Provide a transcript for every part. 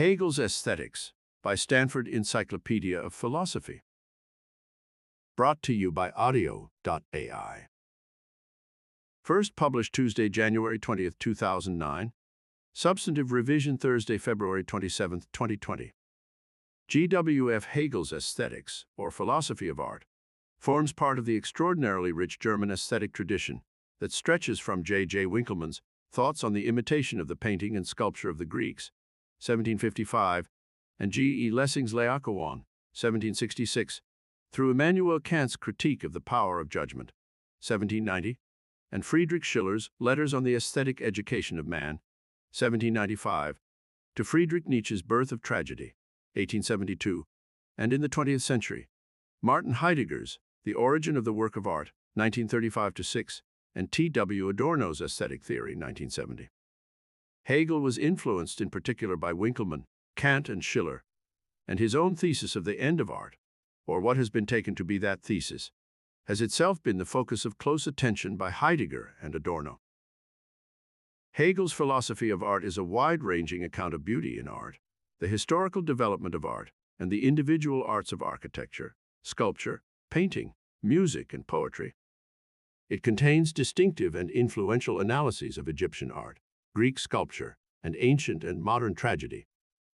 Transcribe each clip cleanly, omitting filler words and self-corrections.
Hegel's Aesthetics by Stanford Encyclopedia of Philosophy. Brought to you by Audio.ai. First published Tuesday, January 20th, 2009. Substantive revision Thursday, February 27th, 2020. G.W.F. Hegel's Aesthetics, or Philosophy of Art, forms part of the extraordinarily rich German aesthetic tradition that stretches from J.J. Winckelmann's Thoughts on the Imitation of the Painting and Sculpture of the Greeks, 1755, and G.E. Lessing's Laocoon, 1766, through Immanuel Kant's Critique of the Power of Judgment, 1790, and Friedrich Schiller's Letters on the Aesthetic Education of Man, 1795, to Friedrich Nietzsche's Birth of Tragedy, 1872, and in the 20th century, Martin Heidegger's The Origin of the Work of Art, 1935-6, and T.W. Adorno's Aesthetic Theory, 1970. Hegel was influenced in particular by Winckelmann, Kant, and Schiller, and his own thesis of the end of art, or what has been taken to be that thesis, has itself been the focus of close attention by Heidegger and Adorno. Hegel's philosophy of art is a wide-ranging account of beauty in art, the historical development of art, and the individual arts of architecture, sculpture, painting, music, and poetry. It contains distinctive and influential analyses of Egyptian art, Greek sculpture, and ancient and modern tragedy,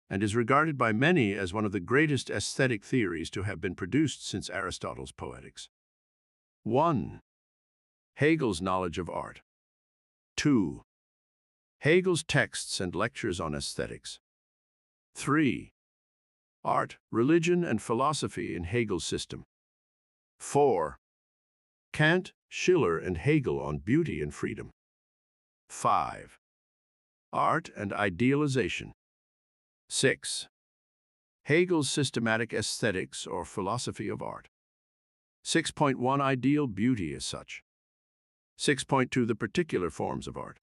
and is regarded by many as one of the greatest aesthetic theories to have been produced since Aristotle's Poetics. 1. Hegel's knowledge of art. 2. Hegel's texts and lectures on aesthetics. 3. Art, religion, and philosophy in Hegel's system. 4. Kant, Schiller, and Hegel on beauty and freedom. 5. Art and idealization. 6. Hegel's systematic aesthetics or philosophy of art. 6.1 Ideal beauty as such. 6.2 The particular forms of art.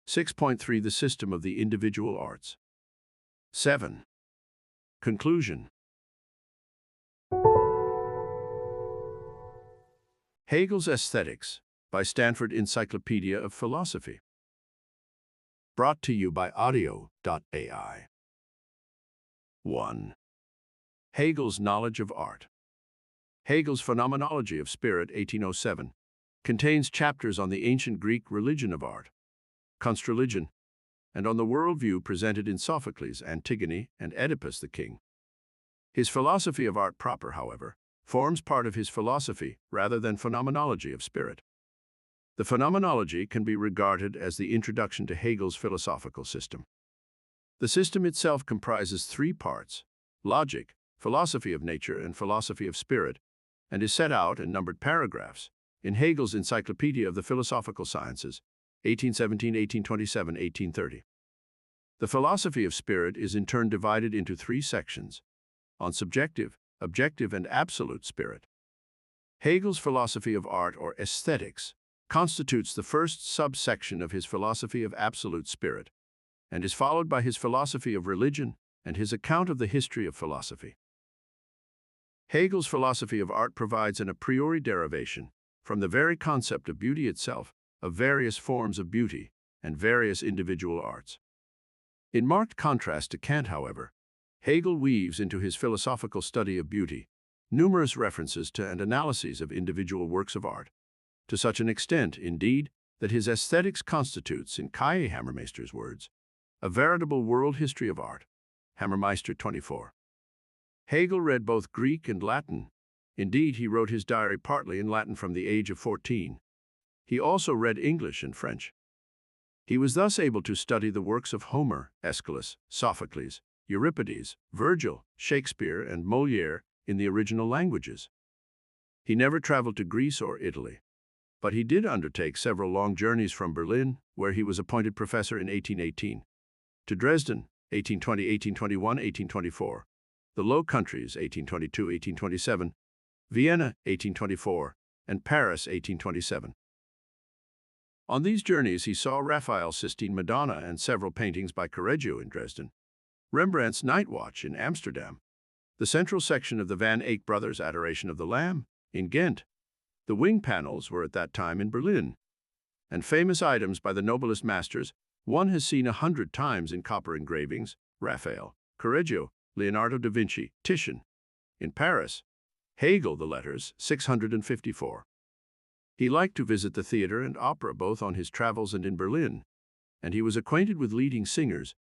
6.3 The system of the individual arts. 7. Conclusion. Hegel's Aesthetics by Stanford Encyclopedia of Philosophy. Brought to you by Audio.ai. 1. Hegel's knowledge of art. Hegel's Phenomenology of Spirit, 1807, contains chapters on the ancient Greek religion of art, Kunstreligion, and on the worldview presented in Sophocles' Antigone and Oedipus the King. His philosophy of art proper, however, forms part of his philosophy rather than phenomenology of spirit. The phenomenology can be regarded as the introduction to Hegel's philosophical system. The system itself comprises three parts: logic, philosophy of nature, and philosophy of spirit, and is set out in numbered paragraphs in Hegel's Encyclopedia of the Philosophical Sciences, 1817, 1827, 1830. The philosophy of spirit is in turn divided into three sections: on subjective, objective, and absolute spirit. Hegel's philosophy of art, or aesthetics, constitutes the first subsection of his philosophy of absolute spirit, and is followed by his philosophy of religion and his account of the history of philosophy. Hegel's philosophy of art provides an a priori derivation from the very concept of beauty itself, of various forms of beauty and various individual arts. In marked contrast to Kant, however, Hegel weaves into his philosophical study of beauty numerous references to and analyses of individual works of art, to such an extent, indeed, that his aesthetics constitutes, in K. Hammermeister's words, a veritable world history of art. Hammermeister 24. Hegel read both Greek and Latin. Indeed, he wrote his diary partly in Latin from the age of 14. He also read English and French. He was thus able to study the works of Homer, Aeschylus, Sophocles, Euripides, Virgil, Shakespeare, and Molière in the original languages. He never traveled to Greece or Italy, but he did undertake several long journeys from Berlin, where he was appointed professor in 1818, to Dresden, 1820, 1821, 1824, the Low Countries, 1822, 1827, Vienna, 1824, and Paris, 1827. On these journeys, he saw Raphael's Sistine Madonna and several paintings by Correggio in Dresden, Rembrandt's Night Watch in Amsterdam, the central section of the Van Eyck brothers' Adoration of the Lamb in Ghent. The wing panels were at that time in Berlin, and famous items by the noblest masters one has seen 100 times in copper engravings Raphael, Correggio, Leonardo da Vinci, Titian. In Paris, Hegel, the letters, 654. He liked to visit the theater and opera both on his travels and in Berlin, and he was acquainted with leading singers,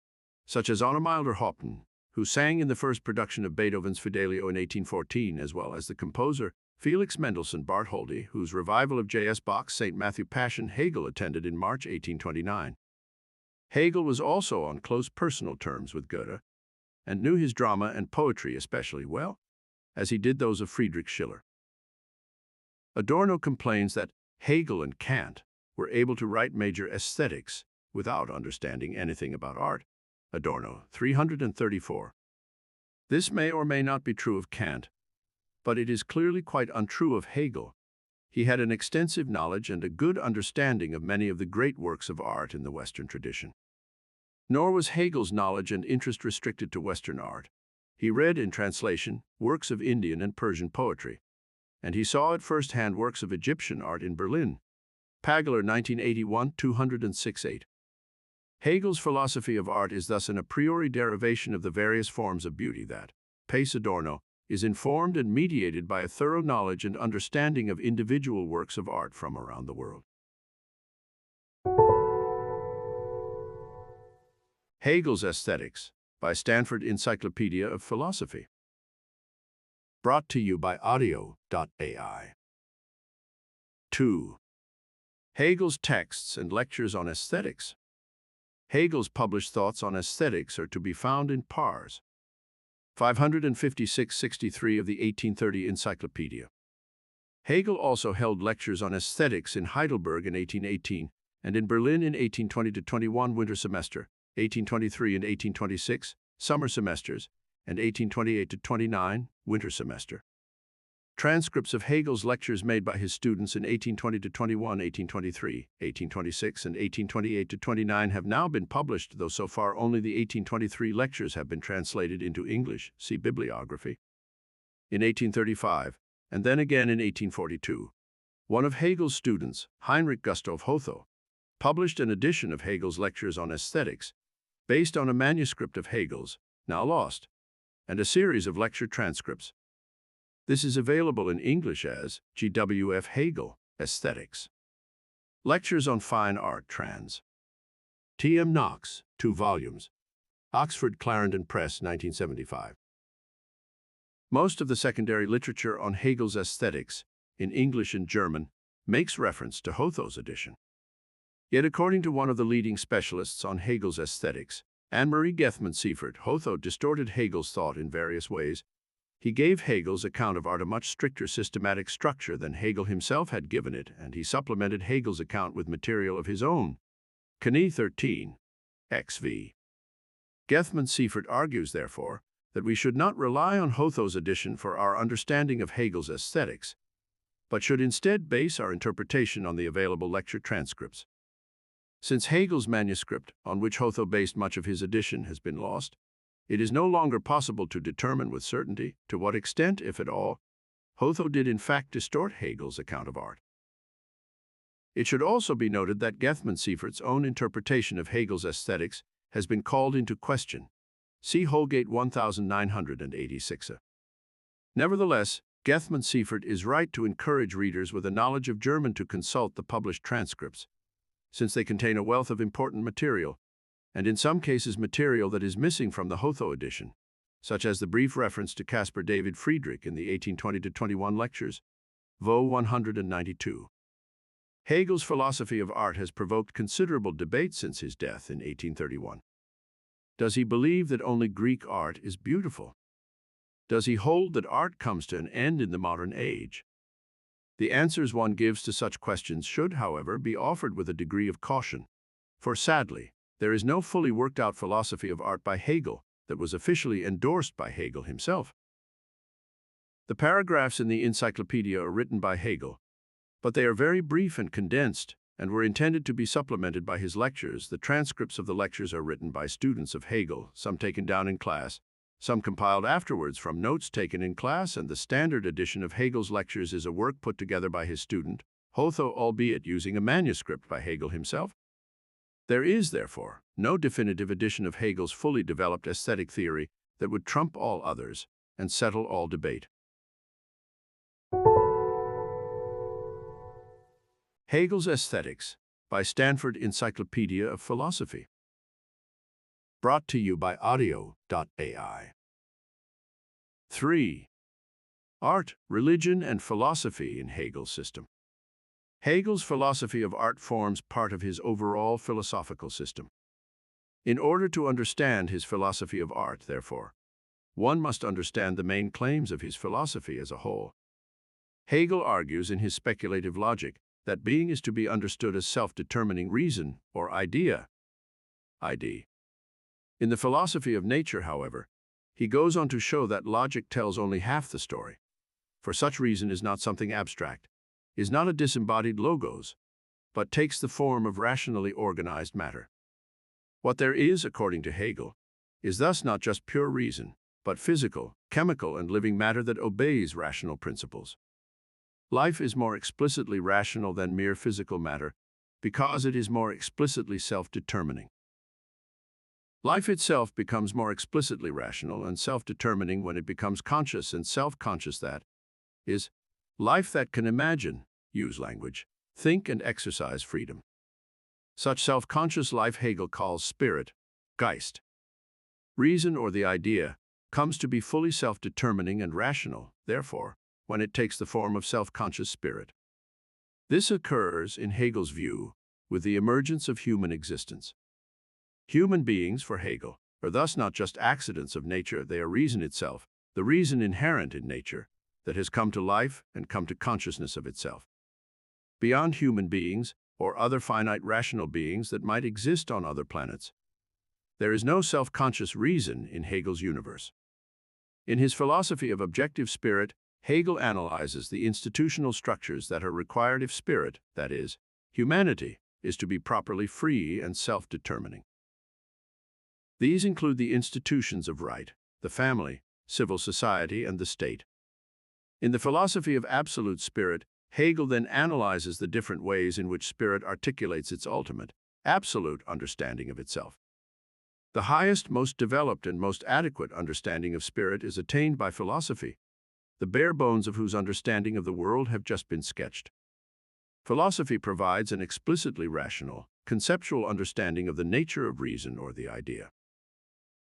such as Anna Milder-Haupten, who sang in the first production of Beethoven's Fidelio in 1814, as well as the composer Felix Mendelssohn Bartholdy, whose revival of J.S. Bach's St. Matthew Passion Hegel attended in March 1829. Hegel was also on close personal terms with Goethe, and knew his drama and poetry especially well, as he did those of Friedrich Schiller. Adorno complains that Hegel and Kant were able to write major aesthetics without understanding anything about art. Adorno, 334. This may or may not be true of Kant, but it is clearly quite untrue of Hegel. He had an extensive knowledge and a good understanding of many of the great works of art in the Western tradition. Nor was Hegel's knowledge and interest restricted to Western art. He read, in translation, works of Indian and Persian poetry, and he saw at first-hand works of Egyptian art in Berlin. Pagler, 1981, 206-8. Hegel's philosophy of art is thus an a priori derivation of the various forms of beauty that, pace Adorno, is informed and mediated by a thorough knowledge and understanding of individual works of art from around the world. Hegel's Aesthetics, by Stanford Encyclopedia of Philosophy. Brought to you by Audio.ai. 2. Hegel's texts and lectures on aesthetics. Hegel's published thoughts on aesthetics are to be found in Pars 556-63 of the 1830 Encyclopedia. Hegel also held lectures on aesthetics in Heidelberg in 1818 and in Berlin in 1820-21 winter semester, 1823 and 1826 summer semesters, and 1828-29 winter semester. Transcripts of Hegel's lectures made by his students in 1820-21, 1823, 1826, and 1828-29 have now been published, though so far only the 1823 lectures have been translated into English. See bibliography. In 1835, and then again in 1842, one of Hegel's students, Heinrich Gustav Hotho, published an edition of Hegel's lectures on aesthetics, based on a manuscript of Hegel's, now lost, and a series of lecture transcripts. This is available in English as G.W.F. Hegel, Aesthetics. Lectures on Fine Art trans. T.M. Knox, 2 volumes. Oxford Clarendon Press, 1975. Most of the secondary literature on Hegel's aesthetics, in English and German, makes reference to Hotho's edition. Yet according to one of the leading specialists on Hegel's aesthetics, Anne-Marie Gethman-Seifert, Hotho distorted Hegel's thought in various ways. He gave Hegel's account of art a much stricter systematic structure than Hegel himself had given it, and he supplemented Hegel's account with material of his own. Knie 13, XV. Gethman-Seifert argues, therefore, that we should not rely on Hotho's edition for our understanding of Hegel's aesthetics, but should instead base our interpretation on the available lecture transcripts. Since Hegel's manuscript, on which Hotho based much of his edition, has been lost, it is no longer possible to determine with certainty to what extent, if at all, Hotho did in fact distort Hegel's account of art. It should also be noted that Gethman-Seifert's own interpretation of Hegel's aesthetics has been called into question. See Holgate 1986. Nevertheless, Gethman-Seifert is right to encourage readers with a knowledge of German to consult the published transcripts, since they contain a wealth of important material, and in some cases material that is missing from the Hotho edition, such as the brief reference to Caspar David Friedrich in the 1820-21 lectures, Vo 192. Hegel's philosophy of art has provoked considerable debate since his death in 1831. Does he believe that only Greek art is beautiful? Does he hold that art comes to an end in the modern age? The answers one gives to such questions should, however, be offered with a degree of caution, for sadly, there is no fully worked-out philosophy of art by Hegel that was officially endorsed by Hegel himself. The paragraphs in the encyclopedia are written by Hegel, but they are very brief and condensed and were intended to be supplemented by his lectures. The transcripts of the lectures are written by students of Hegel, some taken down in class, some compiled afterwards from notes taken in class, and the standard edition of Hegel's lectures is a work put together by his student, Hotho, albeit using a manuscript by Hegel himself. There is, therefore, no definitive edition of Hegel's fully developed aesthetic theory that would trump all others and settle all debate. Hegel's Aesthetics by Stanford Encyclopedia of Philosophy. Brought to you by Audio.ai. 3. Art, Religion, and Philosophy in Hegel's System. Hegel's philosophy of art forms part of his overall philosophical system. In order to understand his philosophy of art, therefore, one must understand the main claims of his philosophy as a whole. Hegel argues in his speculative logic that being is to be understood as self-determining reason, or idea, ID. In the philosophy of nature, however, he goes on to show that logic tells only half the story. For such reason is not something abstract, is not a disembodied logos, but takes the form of rationally organized matter. What there is, according to Hegel, is thus not just pure reason, but physical, chemical, and living matter that obeys rational principles. Life is more explicitly rational than mere physical matter because it is more explicitly self-determining. Life itself becomes more explicitly rational and self-determining when it becomes conscious and self-conscious, that is, life that can imagine, use language, think, and exercise freedom. Such self-conscious life Hegel calls spirit, Geist. Reason, or the idea, comes to be fully self-determining and rational, therefore, when it takes the form of self-conscious spirit. This occurs, in Hegel's view, with the emergence of human existence. Human beings, for Hegel, are thus not just accidents of nature, they are reason itself, the reason inherent in nature, that has come to life and come to consciousness of itself. Beyond human beings, or other finite rational beings that might exist on other planets, there is no self-conscious reason in Hegel's universe. In his philosophy of objective spirit, Hegel analyzes the institutional structures that are required if spirit, that is, humanity, is to be properly free and self-determining. These include the institutions of right, the family, civil society, and the state. In the philosophy of absolute spirit, Hegel then analyzes the different ways in which spirit articulates its ultimate, absolute understanding of itself. The highest, most developed, and most adequate understanding of spirit is attained by philosophy, the bare bones of whose understanding of the world have just been sketched. Philosophy provides an explicitly rational, conceptual understanding of the nature of reason, or the idea.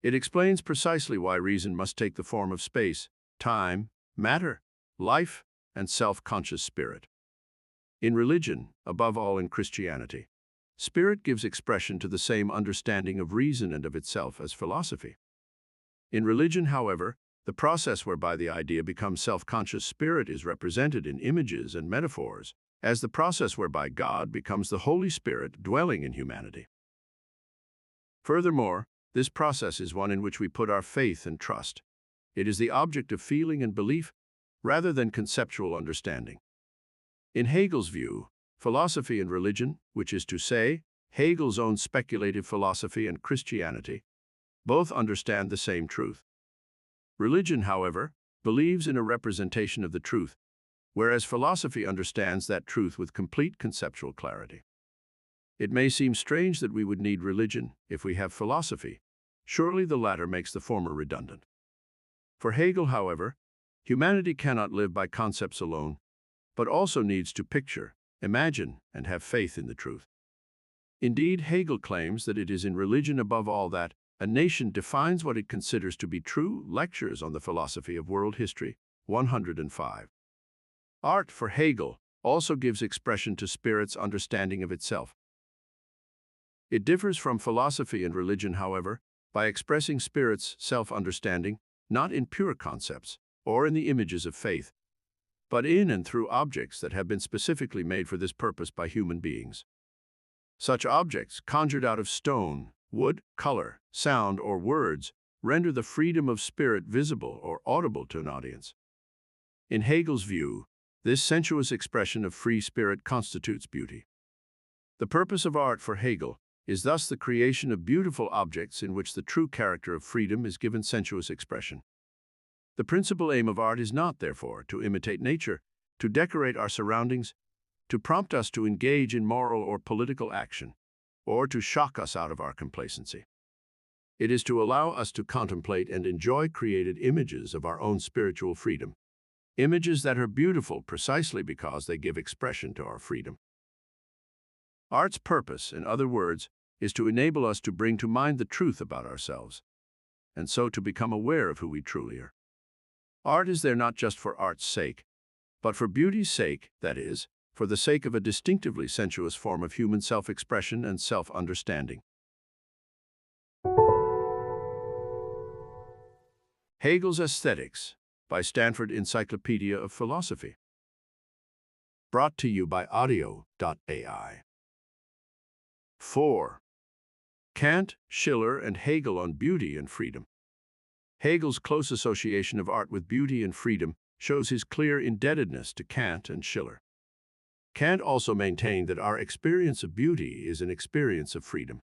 It explains precisely why reason must take the form of space, time, matter, life, and self-conscious spirit. In religion, above all in Christianity, spirit gives expression to the same understanding of reason and of itself as philosophy. In religion, however, the process whereby the idea becomes self-conscious spirit is represented in images and metaphors as the process whereby God becomes the Holy Spirit dwelling in humanity. Furthermore, this process is one in which we put our faith and trust. It is the object of feeling and belief rather than conceptual understanding. In Hegel's view, philosophy and religion, which is to say, Hegel's own speculative philosophy and Christianity, both understand the same truth. Religion, however, believes in a representation of the truth, whereas philosophy understands that truth with complete conceptual clarity. It may seem strange that we would need religion if we have philosophy. Surely the latter makes the former redundant. For Hegel, however, humanity cannot live by concepts alone, but also needs to picture, imagine, and have faith in the truth. Indeed, Hegel claims that it is in religion above all that a nation defines what it considers to be true. Lectures on the Philosophy of World History, 105. Art, for Hegel, also gives expression to spirit's understanding of itself. It differs from philosophy and religion, however, by expressing spirit's self-understanding not in pure concepts or in the images of faith, but in and through objects that have been specifically made for this purpose by human beings. Such objects, conjured out of stone, wood, color, sound, or words, render the freedom of spirit visible or audible to an audience. In Hegel's view, this sensuous expression of free spirit constitutes beauty. The purpose of art for Hegel is thus the creation of beautiful objects in which the true character of freedom is given sensuous expression. The principal aim of art is not, therefore, to imitate nature, to decorate our surroundings, to prompt us to engage in moral or political action, or to shock us out of our complacency. It is to allow us to contemplate and enjoy created images of our own spiritual freedom, images that are beautiful precisely because they give expression to our freedom. Art's purpose, in other words, is to enable us to bring to mind the truth about ourselves, and so to become aware of who we truly are. Art is there not just for art's sake, but for beauty's sake, that is, for the sake of a distinctively sensuous form of human self-expression and self-understanding. Hegel's Aesthetics, by Stanford Encyclopedia of Philosophy. Brought to you by Audio.ai. 4. Kant, Schiller, and Hegel on beauty and freedom. Hegel's close association of art with beauty and freedom shows his clear indebtedness to Kant and Schiller. Kant also maintained that our experience of beauty is an experience of freedom.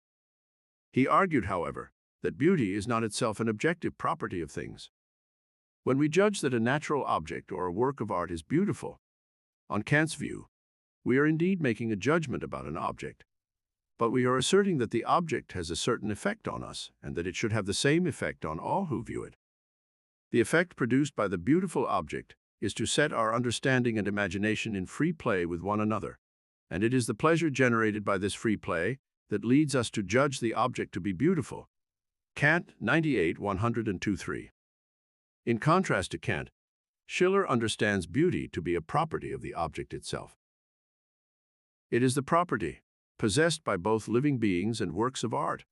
He argued, however, that beauty is not itself an objective property of things. When we judge that a natural object or a work of art is beautiful, on Kant's view, we are indeed making a judgment about an object, but we are asserting that the object has a certain effect on us and that it should have the same effect on all who view it. The effect produced by the beautiful object is to set our understanding and imagination in free play with one another, and it is the pleasure generated by this free play that leads us to judge the object to be beautiful. Kant 98:102-3. In contrast to Kant, Schiller understands beauty to be a property of the object itself. It is the property, possessed by both living beings and works of art,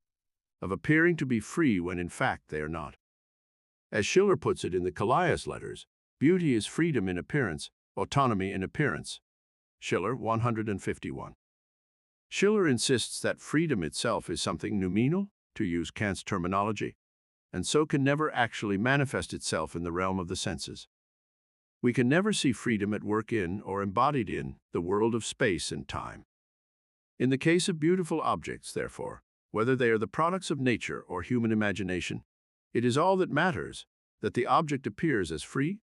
of appearing to be free when in fact they are not. As Schiller puts it in the Callias letters, beauty is freedom in appearance, autonomy in appearance. Schiller 151. Schiller insists that freedom itself is something noumenal, to use Kant's terminology, and so can never actually manifest itself in the realm of the senses. We can never see freedom at work in or embodied in the world of space and time. In the case of beautiful objects, therefore, whether they are the products of nature or human imagination, it is all that matters that the object appears as free,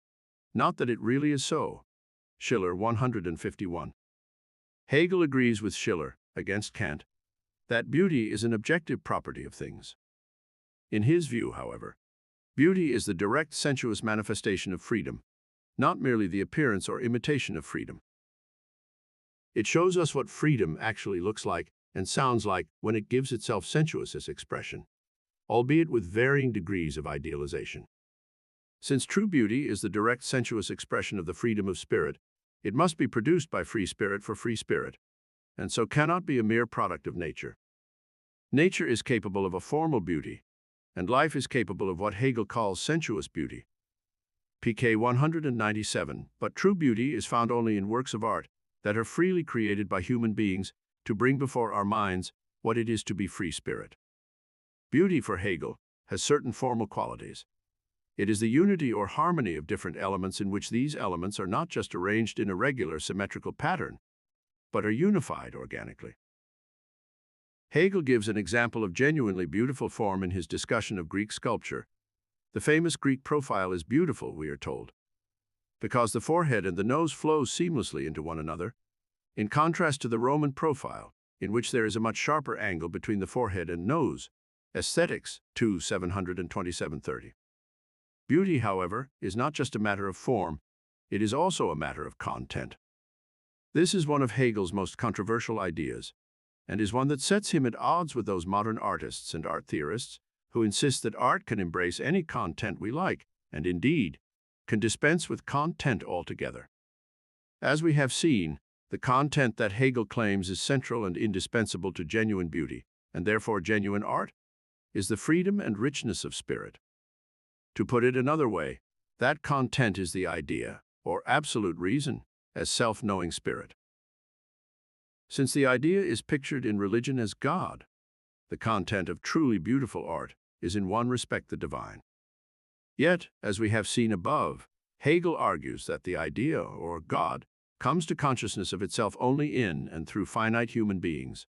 not that it really is so. Schiller 151. Hegel agrees with Schiller, against Kant, that beauty is an objective property of things. In his view, however, beauty is the direct sensuous manifestation of freedom, not merely the appearance or imitation of freedom. It shows us what freedom actually looks like and sounds like when it gives itself sensuous as expression, albeit with varying degrees of idealization. Since true beauty is the direct sensuous expression of the freedom of spirit, it must be produced by free spirit for free spirit, and so cannot be a mere product of nature. Nature is capable of a formal beauty, and life is capable of what Hegel calls sensuous beauty. pk 197, but true beauty is found only in works of art that are freely created by human beings to bring before our minds what it is to be free spirit. Beauty, for Hegel, has certain formal qualities. It is the unity or harmony of different elements in which these elements are not just arranged in a regular symmetrical pattern, but are unified organically. Hegel gives an example of genuinely beautiful form in his discussion of Greek sculpture. The famous Greek profile is beautiful, we are told, because the forehead and the nose flow seamlessly into one another, in contrast to the Roman profile, in which there is a much sharper angle between the forehead and nose. Aesthetics 2:727-30. Beauty, however, is not just a matter of form, it is also a matter of content. This is one of Hegel's most controversial ideas, and is one that sets him at odds with those modern artists and art theorists who insist that art can embrace any content we like, and indeed, can dispense with content altogether. As we have seen, the content that Hegel claims is central and indispensable to genuine beauty, and therefore genuine art, is the freedom and richness of spirit. To put it another way, that content is the idea, or absolute reason, as self-knowing spirit. Since the idea is pictured in religion as God, the content of truly beautiful art is in one respect the divine. Yet, as we have seen above, Hegel argues that the idea, or God, comes to consciousness of itself only in and through finite human beings.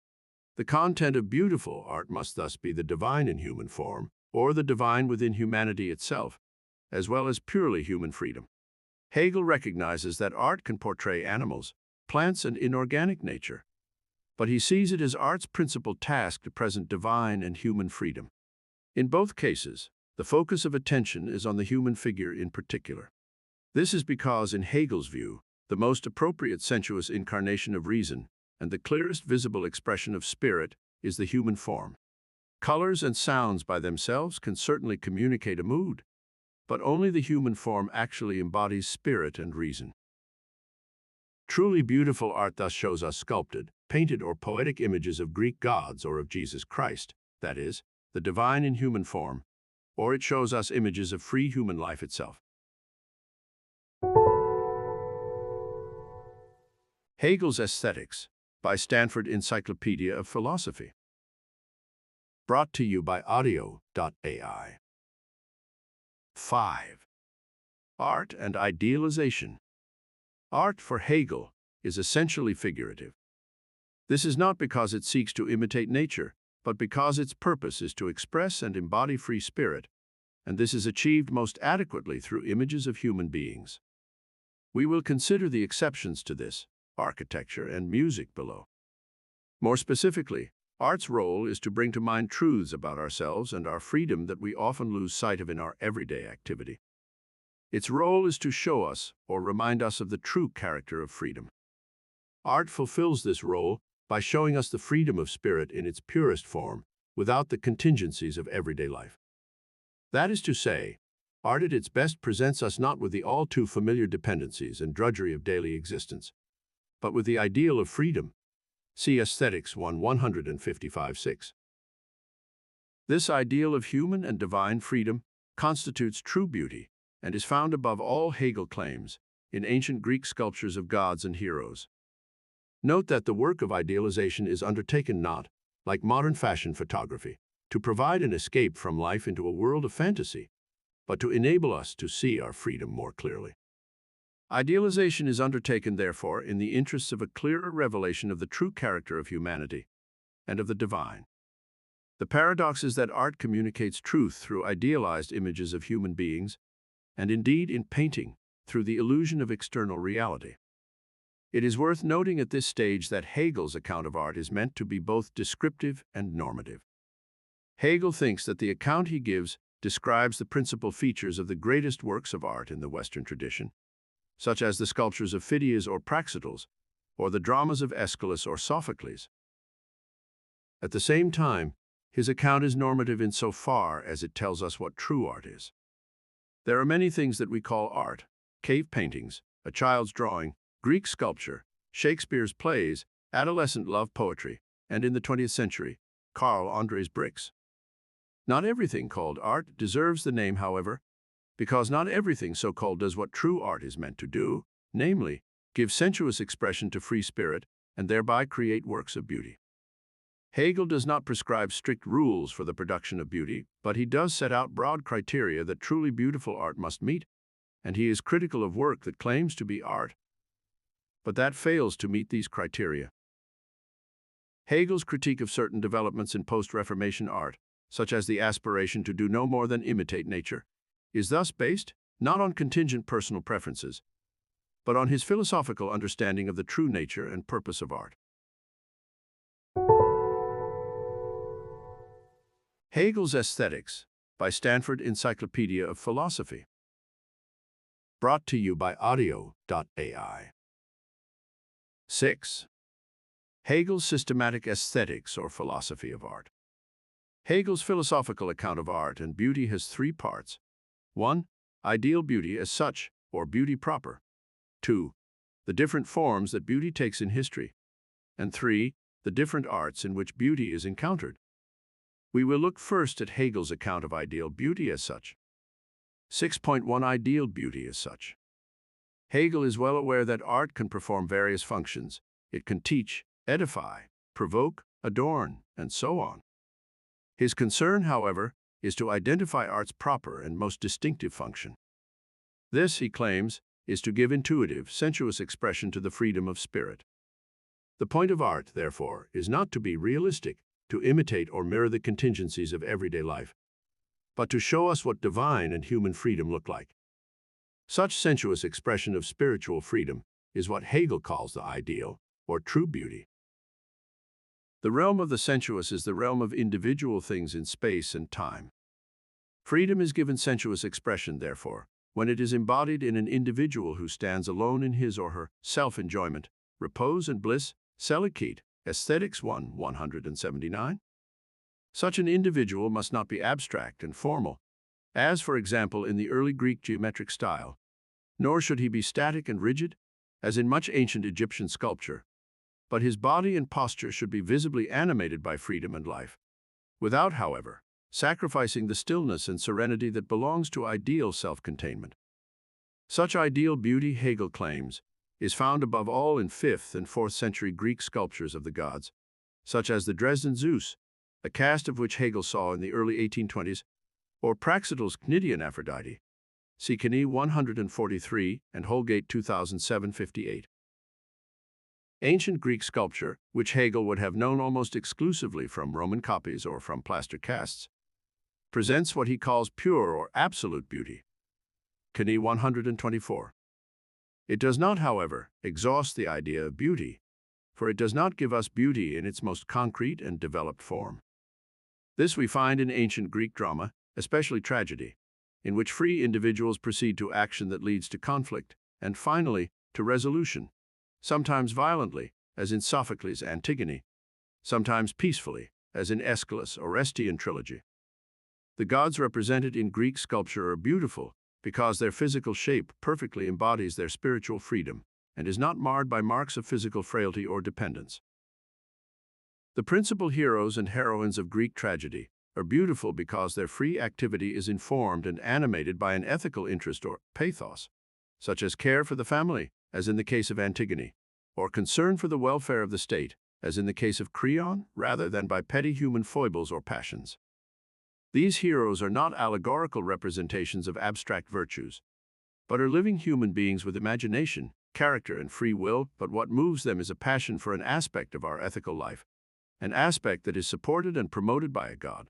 The content of beautiful art must thus be the divine in human form, or the divine within humanity itself, as well as purely human freedom. Hegel recognizes that art can portray animals, plants, and inorganic nature, but he sees it as art's principal task to present divine and human freedom. In both cases, the focus of attention is on the human figure in particular. This is because, in Hegel's view, the most appropriate sensuous incarnation of reason and the clearest visible expression of spirit is the human form. Colors and sounds by themselves can certainly communicate a mood, but only the human form actually embodies spirit and reason. Truly beautiful art thus shows us sculpted, painted, or poetic images of Greek gods or of Jesus Christ, that is, the divine in human form, or it shows us images of free human life itself. Hegel's Aesthetics, by Stanford Encyclopedia of Philosophy. Brought to you by Audio.ai. 5. Art and idealization. Art, for Hegel, is essentially figurative. This is not because it seeks to imitate nature, but because its purpose is to express and embody free spirit, and this is achieved most adequately through images of human beings. We will consider the exceptions to this, architecture and music, below. More specifically, art's role is to bring to mind truths about ourselves and our freedom that we often lose sight of in our everyday activity. Its role is to show us or remind us of the true character of freedom. Art fulfills this role by showing us the freedom of spirit in its purest form, without the contingencies of everyday life. That is to say, art at its best presents us not with the all-too familiar dependencies and drudgery of daily existence, but with the ideal of freedom. See Aesthetics 155-6. This ideal of human and divine freedom constitutes true beauty and is found above all, Hegel claims, in ancient Greek sculptures of gods and heroes. Note that the work of idealization is undertaken not, like modern fashion photography, to provide an escape from life into a world of fantasy, but to enable us to see our freedom more clearly. Idealization is undertaken, therefore, in the interests of a clearer revelation of the true character of humanity and of the divine. The paradox is that art communicates truth through idealized images of human beings, and indeed, in painting, through the illusion of external reality. It is worth noting at this stage that Hegel's account of art is meant to be both descriptive and normative. Hegel thinks that the account he gives describes the principal features of the greatest works of art in the Western tradition, such as the sculptures of Phidias or Praxiteles, or the dramas of Aeschylus or Sophocles. At the same time, his account is normative insofar as it tells us what true art is. There are many things that we call art: cave paintings, a child's drawing, Greek sculpture, Shakespeare's plays, adolescent love poetry, and in the 20th century, Carl André's bricks. Not everything called art deserves the name, however, because not everything so-called does what true art is meant to do, namely, give sensuous expression to free spirit and thereby create works of beauty. Hegel does not prescribe strict rules for the production of beauty, but he does set out broad criteria that truly beautiful art must meet, and he is critical of work that claims to be art, but that fails to meet these criteria. Hegel's critique of certain developments in post-Reformation art, such as the aspiration to do no more than imitate nature, is thus based not on contingent personal preferences, but on his philosophical understanding of the true nature and purpose of art. Hegel's Aesthetics, by Stanford Encyclopedia of Philosophy. Brought to you by Audio.ai. 6. Hegel's Systematic Aesthetics, or Philosophy of Art. Hegel's philosophical account of art and beauty has three parts. 1. Ideal beauty as such, or beauty proper. 2. The different forms that beauty takes in history. And 3. The different arts in which beauty is encountered. We will look first at Hegel's account of ideal beauty as such. 6.1 Ideal beauty as such. Hegel is well aware that art can perform various functions. It can teach, edify, provoke, adorn, and so on. His concern, however, is to identify art's proper and most distinctive function. This, he claims, is to give intuitive, sensuous expression to the freedom of spirit. The point of art, therefore, is not to be realistic, to imitate or mirror the contingencies of everyday life, but to show us what divine and human freedom look like. Such sensuous expression of spiritual freedom is what Hegel calls the ideal, or true beauty. The realm of the sensuous is the realm of individual things in space and time. Freedom is given sensuous expression, therefore, when it is embodied in an individual who stands alone in his or her self-enjoyment, repose and bliss, Selekeit, Aesthetics 179. Such an individual must not be abstract and formal, as, for example, in the early Greek geometric style, nor should he be static and rigid, as in much ancient Egyptian sculpture, but his body and posture should be visibly animated by freedom and life, without, however, sacrificing the stillness and serenity that belongs to ideal self-containment. Such ideal beauty, Hegel claims, is found above all in 5th and 4th century Greek sculptures of the gods, such as the Dresden Zeus, a cast of which Hegel saw in the early 1820s, or Praxiteles' Cnidian Aphrodite, see Knie 143 and Holgate 2007-58. Ancient Greek sculpture, which Hegel would have known almost exclusively from Roman copies or from plaster casts, presents what he calls pure or absolute beauty. Knie 124. It does not, however, exhaust the idea of beauty, for it does not give us beauty in its most concrete and developed form. This we find in ancient Greek drama, especially tragedy, in which free individuals proceed to action that leads to conflict, and finally, to resolution, sometimes violently, as in Sophocles' Antigone, sometimes peacefully, as in Aeschylus' Orestian trilogy. The gods represented in Greek sculpture are beautiful because their physical shape perfectly embodies their spiritual freedom and is not marred by marks of physical frailty or dependence. The principal heroes and heroines of Greek tragedy are beautiful because their free activity is informed and animated by an ethical interest or pathos, such as care for the family, as in the case of Antigone, or concern for the welfare of the state, as in the case of Creon, rather than by petty human foibles or passions. These heroes are not allegorical representations of abstract virtues, but are living human beings with imagination, character, and free will, but what moves them is a passion for an aspect of our ethical life, an aspect that is supported and promoted by a god.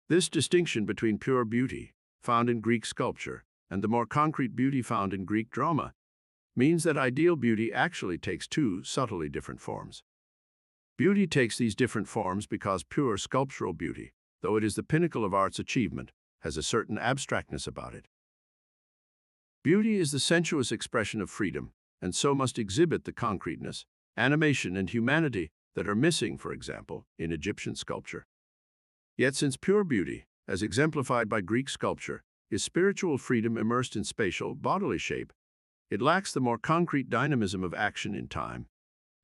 This distinction between pure beauty, found in Greek sculpture, and the more concrete beauty found in Greek drama, means that ideal beauty actually takes two subtly different forms. Beauty takes these different forms because pure sculptural beauty, though it is the pinnacle of art's achievement, has a certain abstractness about it. Beauty is the sensuous expression of freedom, and so must exhibit the concreteness, animation, and humanity that are missing, for example, in Egyptian sculpture. Yet since pure beauty, as exemplified by Greek sculpture, is spiritual freedom immersed in spatial, bodily shape, it lacks the more concrete dynamism of action in time,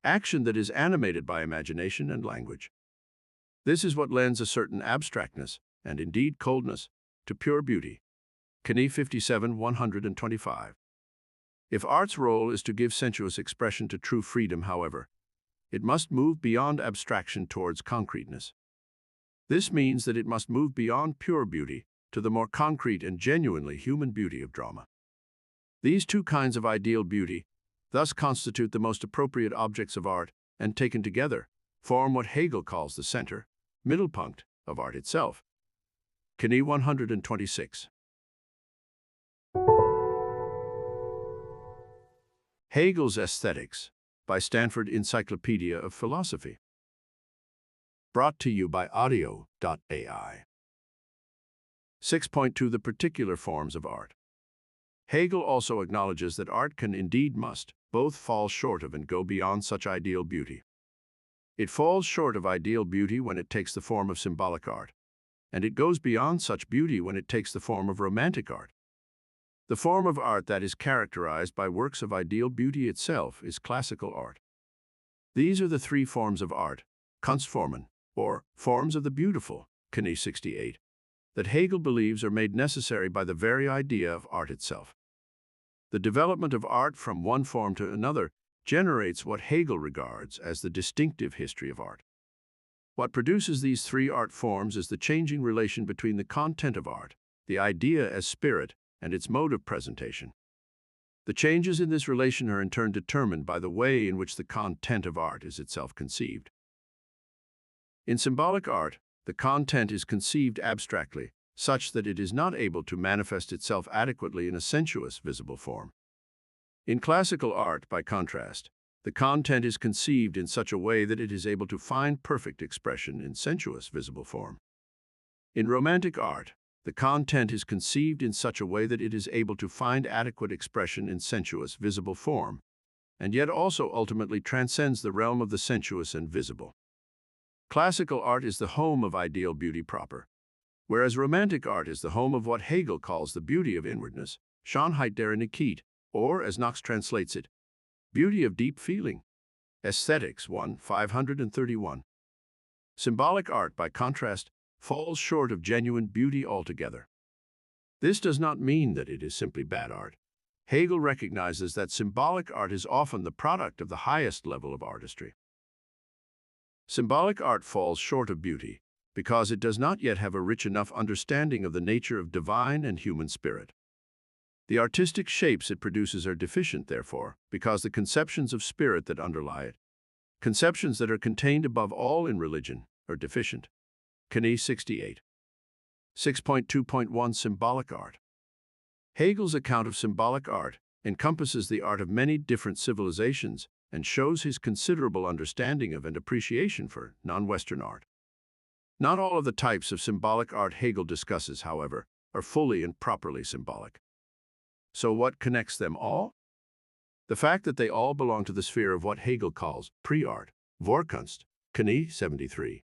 action that is animated by imagination and language. This is what lends a certain abstractness, and indeed coldness, to pure beauty. Knie 57-125. If art's role is to give sensuous expression to true freedom, however, it must move beyond abstraction towards concreteness. This means that it must move beyond pure beauty to the more concrete and genuinely human beauty of drama. These two kinds of ideal beauty thus constitute the most appropriate objects of art, and taken together, form what Hegel calls the center, middle punct, of art itself. Knie 126. Hegel's Aesthetics, by Stanford Encyclopedia of Philosophy. Brought to you by Audio.ai. 6.2 The particular forms of art. Hegel also acknowledges that art can indeed must both fall short of and go beyond such ideal beauty. It falls short of ideal beauty when it takes the form of symbolic art, and it goes beyond such beauty when it takes the form of romantic art. The form of art that is characterized by works of ideal beauty itself is classical art. These are the three forms of art, Kunstformen, or forms of the beautiful, Knie 68, that Hegel believes are made necessary by the very idea of art itself. The development of art from one form to another generates what Hegel regards as the distinctive history of art. What produces these three art forms is the changing relation between the content of art, the idea as spirit, and its mode of presentation. The changes in this relation are in turn determined by the way in which the content of art is itself conceived. In symbolic art, the content is conceived abstractly, such that it is not able to manifest itself adequately in a sensuous, visible form. In classical art, by contrast, The content is conceived in such a way that it is able to find perfect expression in sensuous visible form. In romantic art, the content is conceived in such a way that it is able to find adequate expression in sensuous visible form, and yet also ultimately transcends the realm of the sensuous and visible. Classical art is the home of ideal beauty proper, whereas romantic art is the home of what Hegel calls the beauty of inwardness, Schönheit der Innigkeit, or, as Knox translates it, beauty of deep feeling. Aesthetics 1, 531. Symbolic art, by contrast, falls short of genuine beauty altogether. This does not mean that it is simply bad art. Hegel recognizes that symbolic art is often the product of the highest level of artistry. Symbolic art falls short of beauty because it does not yet have a rich enough understanding of the nature of divine and human spirit. The artistic shapes it produces are deficient, therefore, because the conceptions of spirit that underlie it, conceptions that are contained above all in religion, are deficient. Knie 68. 6.2.1 Symbolic art. Hegel's account of symbolic art encompasses the art of many different civilizations and shows his considerable understanding of and appreciation for non-Western art. Not all of the types of symbolic art Hegel discusses, however, are fully and properly symbolic. So what connects them all? The fact that they all belong to the sphere of what Hegel calls pre-art, Vorkunst, Knie 73.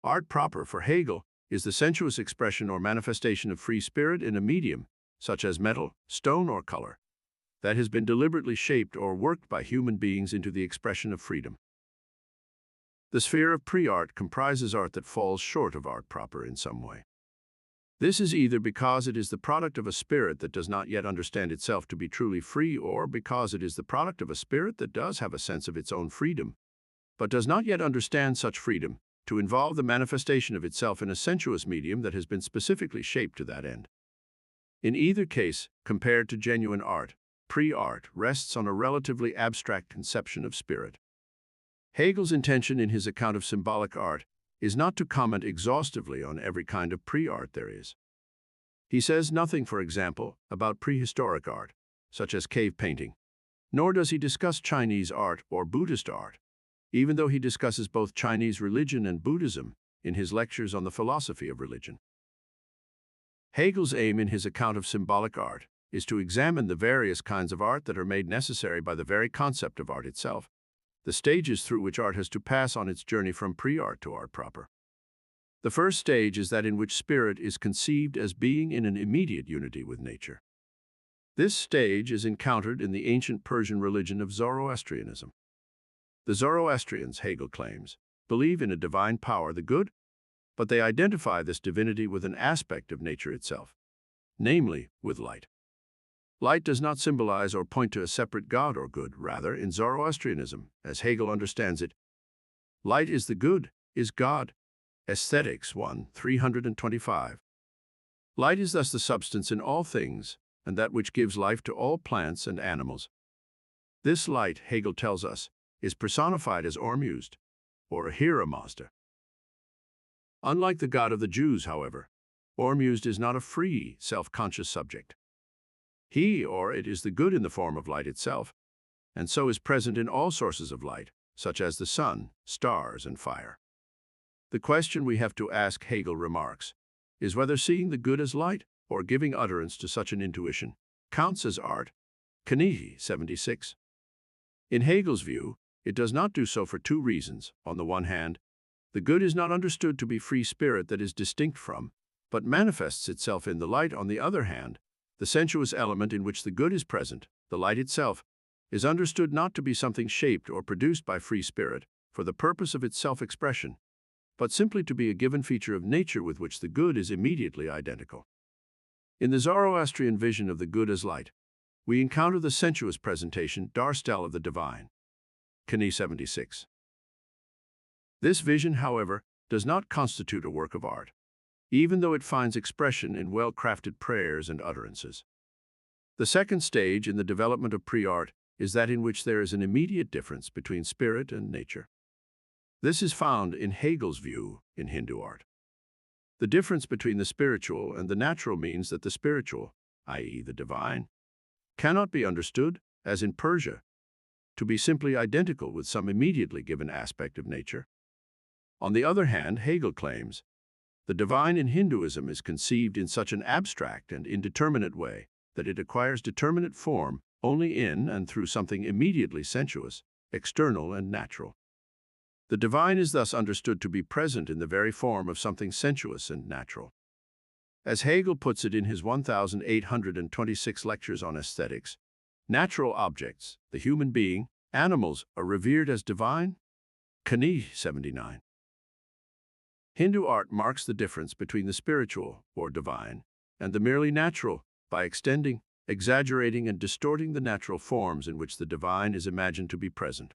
Art proper, for Hegel, is the sensuous expression or manifestation of free spirit in a medium, such as metal, stone, or color, that has been deliberately shaped or worked by human beings into the expression of freedom. The sphere of pre-art comprises art that falls short of art proper in some way. This is either because it is the product of a spirit that does not yet understand itself to be truly free, or because it is the product of a spirit that does have a sense of its own freedom, but does not yet understand such freedom to involve the manifestation of itself in a sensuous medium that has been specifically shaped to that end. In either case, compared to genuine art, pre-art rests on a relatively abstract conception of spirit. Hegel's intention in his account of symbolic art is not to comment exhaustively on every kind of pre-art there is. He says nothing, for example, about prehistoric art, such as cave painting, nor does he discuss Chinese art or Buddhist art, even though he discusses both Chinese religion and Buddhism in his lectures on the philosophy of religion. Hegel's aim in his account of symbolic art is to examine the various kinds of art that are made necessary by the very concept of art itself, the stages through which art has to pass on its journey from pre-art to art proper. The first stage is that in which spirit is conceived as being in an immediate unity with nature. This stage is encountered in the ancient Persian religion of Zoroastrianism. The Zoroastrians, Hegel claims, believe in a divine power, the good, but they identify this divinity with an aspect of nature itself, namely with light. Light does not symbolize or point to a separate God or good. Rather, in Zoroastrianism, as Hegel understands it, light is the good, is God. Aesthetics 1, 325. Light is thus the substance in all things, and that which gives life to all plants and animals. This light, Hegel tells us, is personified as Ormusd, or Ahura Mazda. Unlike the God of the Jews, however, Ormusd is not a free, self-conscious subject. He, or it, is the good in the form of light itself, and so is present in all sources of light, such as the sun, stars, and fire. The question we have to ask, Hegel remarks, is whether seeing the good as light, or giving utterance to such an intuition, counts as art. Knie 76. In Hegel's view, it does not do so for two reasons. On the one hand, the good is not understood to be free spirit that is distinct from, but manifests itself in the light. On the other hand, the sensuous element in which the good is present, the light itself, is understood not to be something shaped or produced by free spirit for the purpose of its self-expression, but simply to be a given feature of nature with which the good is immediately identical. In the Zoroastrian vision of the good as light, we encounter the sensuous presentation, Darstelle of the divine. Knie 76. This vision, however, does not constitute a work of art, even though it finds expression in well-crafted prayers and utterances. The second stage in the development of pre-art is that in which there is an immediate difference between spirit and nature. This is found, in Hegel's view, in Hindu art. The difference between the spiritual and the natural means that the spiritual, i.e. the divine, cannot be understood, as in Persia, to be simply identical with some immediately given aspect of nature. On the other hand, Hegel claims, the divine in Hinduism is conceived in such an abstract and indeterminate way that it acquires determinate form only in and through something immediately sensuous, external and natural. The divine is thus understood to be present in the very form of something sensuous and natural. As Hegel puts it in his 1826 lectures on aesthetics, natural objects, the human being, animals, are revered as divine. Kani 79. Hindu art marks the difference between the spiritual, or divine, and the merely natural by extending, exaggerating, and distorting the natural forms in which the divine is imagined to be present.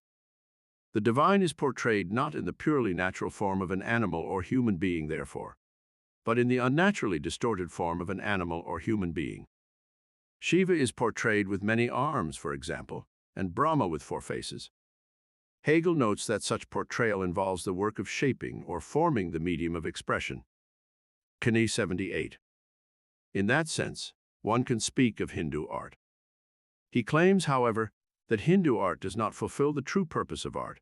The divine is portrayed not in the purely natural form of an animal or human being, therefore, but in the unnaturally distorted form of an animal or human being. Shiva is portrayed with many arms, for example, and Brahma with 4 faces. Hegel notes that such portrayal involves the work of shaping or forming the medium of expression. Kani 78. In that sense, one can speak of Hindu art. He claims, however, that Hindu art does not fulfill the true purpose of art,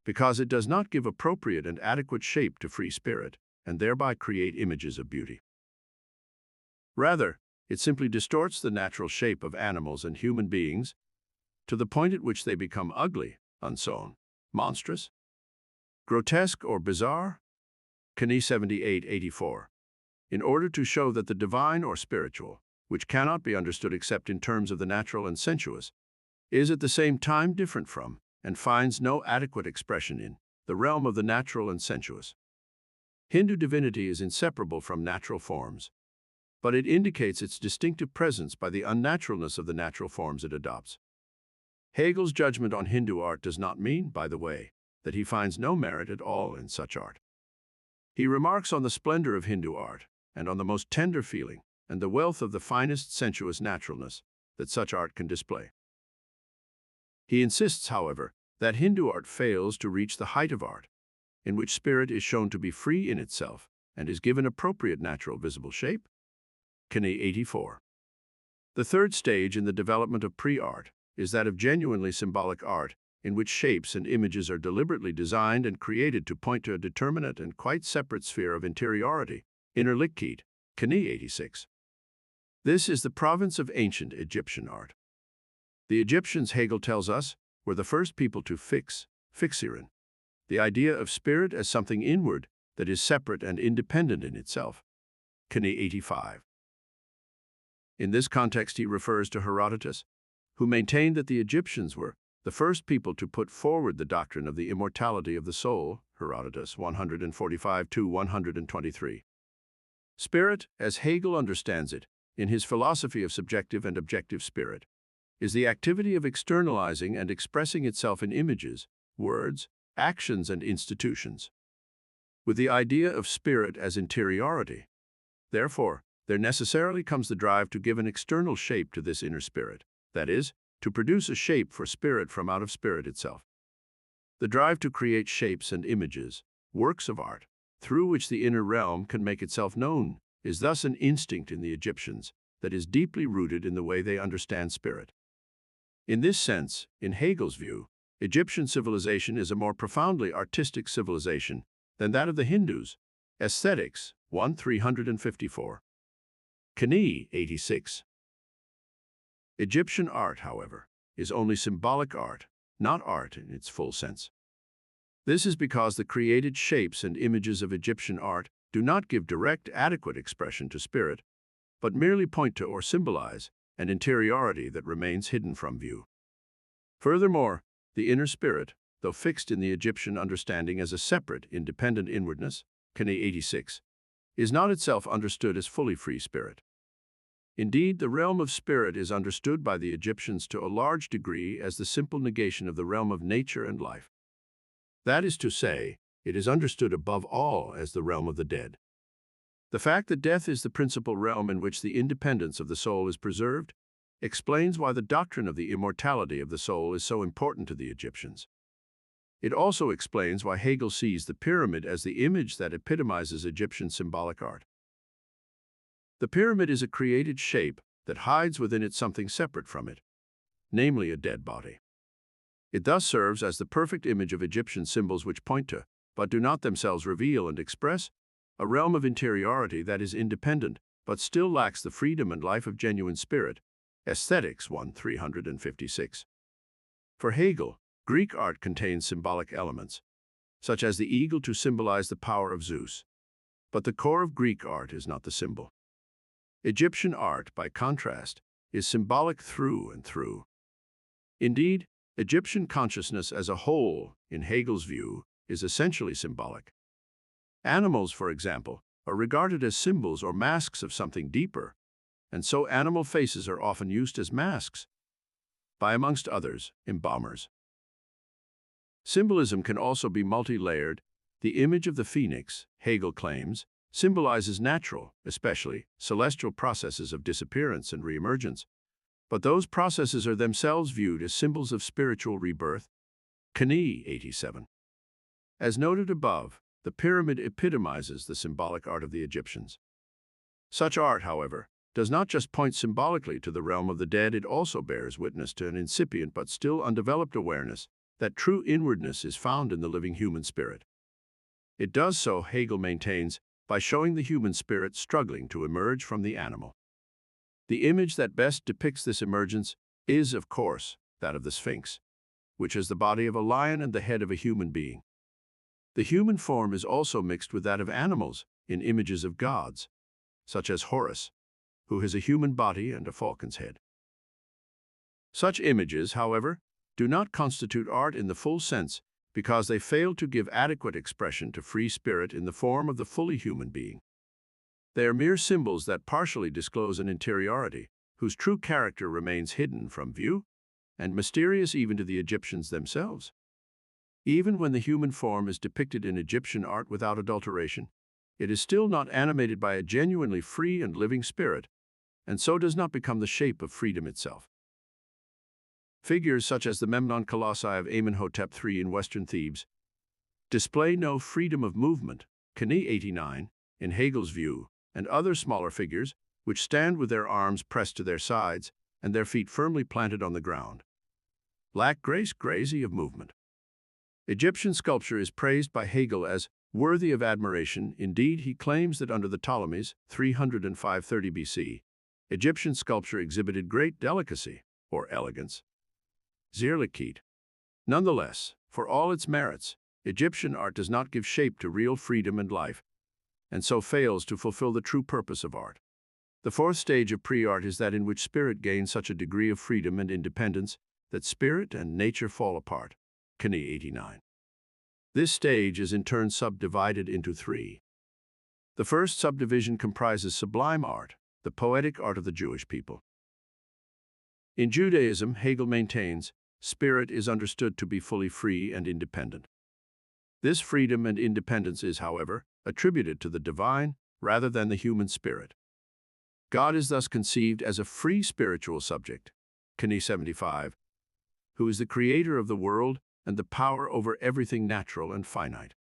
because it does not give appropriate and adequate shape to free spirit, and thereby create images of beauty. Rather, it simply distorts the natural shape of animals and human beings to the point at which they become ugly, unsewn, monstrous, grotesque, or bizarre. Kani 78-84. In order to show that the divine or spiritual, which cannot be understood except in terms of the natural and sensuous, is at the same time different from, and finds no adequate expression in, the realm of the natural and sensuous. Hindu divinity is inseparable from natural forms, but it indicates its distinctive presence by the unnaturalness of the natural forms it adopts. Hegel's judgment on Hindu art does not mean, by the way, that he finds no merit at all in such art. He remarks on the splendor of Hindu art, and on the most tender feeling, and the wealth of the finest sensuous naturalness that such art can display. He insists, however, that Hindu art fails to reach the height of art, in which spirit is shown to be free in itself and is given appropriate natural visible shape. Kani 84. The third stage in the development of pre-art is that of genuinely symbolic art, in which shapes and images are deliberately designed and created to point to a determinate and quite separate sphere of interiority, interliquid. Kani 86. This is the province of ancient Egyptian art. The Egyptians, Hegel tells us, were the first people to fixieren, the idea of spirit as something inward that is separate and independent in itself. Kani 85. In this context, he refers to Herodotus, who maintained that the Egyptians were the first people to put forward the doctrine of the immortality of the soul. Herodotus 145-123. Spirit, as Hegel understands it, in his philosophy of subjective and objective spirit, is the activity of externalizing and expressing itself in images, words, actions, and institutions. With the idea of spirit as interiority, therefore, there necessarily comes the drive to give an external shape to this inner spirit, that is, to produce a shape for spirit from out of spirit itself. The drive to create shapes and images, works of art, through which the inner realm can make itself known, is thus an instinct in the Egyptians that is deeply rooted in the way they understand spirit. In this sense, in Hegel's view, Egyptian civilization is a more profoundly artistic civilization than that of the Hindus. Aesthetics 1354. Kani 86. Egyptian art, however, is only symbolic art, not art in its full sense. This is because the created shapes and images of Egyptian art do not give direct, adequate expression to spirit, but merely point to or symbolize an interiority that remains hidden from view. Furthermore, the inner spirit, though fixed in the Egyptian understanding as a separate, independent inwardness, Kani 86, is not itself understood as fully free spirit. Indeed, the realm of spirit is understood by the Egyptians to a large degree as the simple negation of the realm of nature and life. That is to say, it is understood above all as the realm of the dead. The fact that death is the principal realm in which the independence of the soul is preserved explains why the doctrine of the immortality of the soul is so important to the Egyptians. It also explains why Hegel sees the pyramid as the image that epitomizes Egyptian symbolic art. The pyramid is a created shape that hides within it something separate from it, namely a dead body. It thus serves as the perfect image of Egyptian symbols which point to, but do not themselves reveal and express, a realm of interiority that is independent, but still lacks the freedom and life of genuine spirit. Aesthetics 1 356. For Hegel, Greek art contains symbolic elements, such as the eagle to symbolize the power of Zeus. But the core of Greek art is not the symbol. Egyptian art, by contrast, is symbolic through and through. Indeed, Egyptian consciousness as a whole, in Hegel's view, is essentially symbolic. Animals, for example, are regarded as symbols or masks of something deeper, and so animal faces are often used as masks by, amongst others, embalmers. Symbolism can also be multi-layered. The image of the phoenix, Hegel claims, symbolizes natural, especially celestial processes of disappearance and reemergence, but those processes are themselves viewed as symbols of spiritual rebirth. Knie 87. As noted above, the pyramid epitomizes the symbolic art of the Egyptians. Such art, however, does not just point symbolically to the realm of the dead, it also bears witness to an incipient but still undeveloped awareness that true inwardness is found in the living human spirit. It does so, Hegel maintains, by showing the human spirit struggling to emerge from the animal. The image that best depicts this emergence is, of course, that of the Sphinx, which has the body of a lion and the head of a human being. The human form is also mixed with that of animals in images of gods, such as Horus, who has a human body and a falcon's head. Such images, however, do not constitute art in the full sense because they fail to give adequate expression to free spirit in the form of the fully human being. They are mere symbols that partially disclose an interiority whose true character remains hidden from view and mysterious even to the Egyptians themselves. Even when the human form is depicted in Egyptian art without adulteration, it is still not animated by a genuinely free and living spirit, and so does not become the shape of freedom itself. Figures such as the Memnon Colossi of Amenhotep III in Western Thebes display no freedom of movement, Knie 89, in Hegel's view, and other smaller figures, which stand with their arms pressed to their sides and their feet firmly planted on the ground, lack grace of movement. Egyptian sculpture is praised by Hegel as worthy of admiration. Indeed, he claims that under the Ptolemies, 305–30 BC, Egyptian sculpture exhibited great delicacy, or elegance. Zierlichkeit. Nonetheless, for all its merits, Egyptian art does not give shape to real freedom and life, and so fails to fulfill the true purpose of art. The fourth stage of pre-art is that in which spirit gains such a degree of freedom and independence that spirit and nature fall apart. Knie 89. This stage is in turn subdivided into three. The first subdivision comprises sublime art, the poetic art of the Jewish people. In Judaism, Hegel maintains, spirit is understood to be fully free and independent. This freedom and independence is, however, attributed to the divine rather than the human spirit. God is thus conceived as a free spiritual subject, Knie 75, who is the creator of the world and the power over everything natural and finite.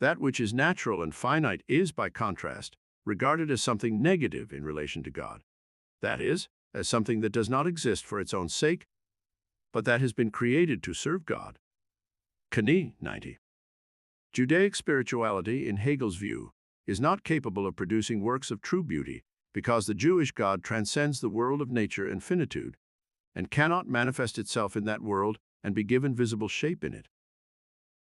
That which is natural and finite is, by contrast, regarded as something negative in relation to God. That is, as something that does not exist for its own sake, but that has been created to serve God. Knie 90. Judaic spirituality, in Hegel's view, is not capable of producing works of true beauty because the Jewish God transcends the world of nature and finitude and cannot manifest itself in that world and be given visible shape in it.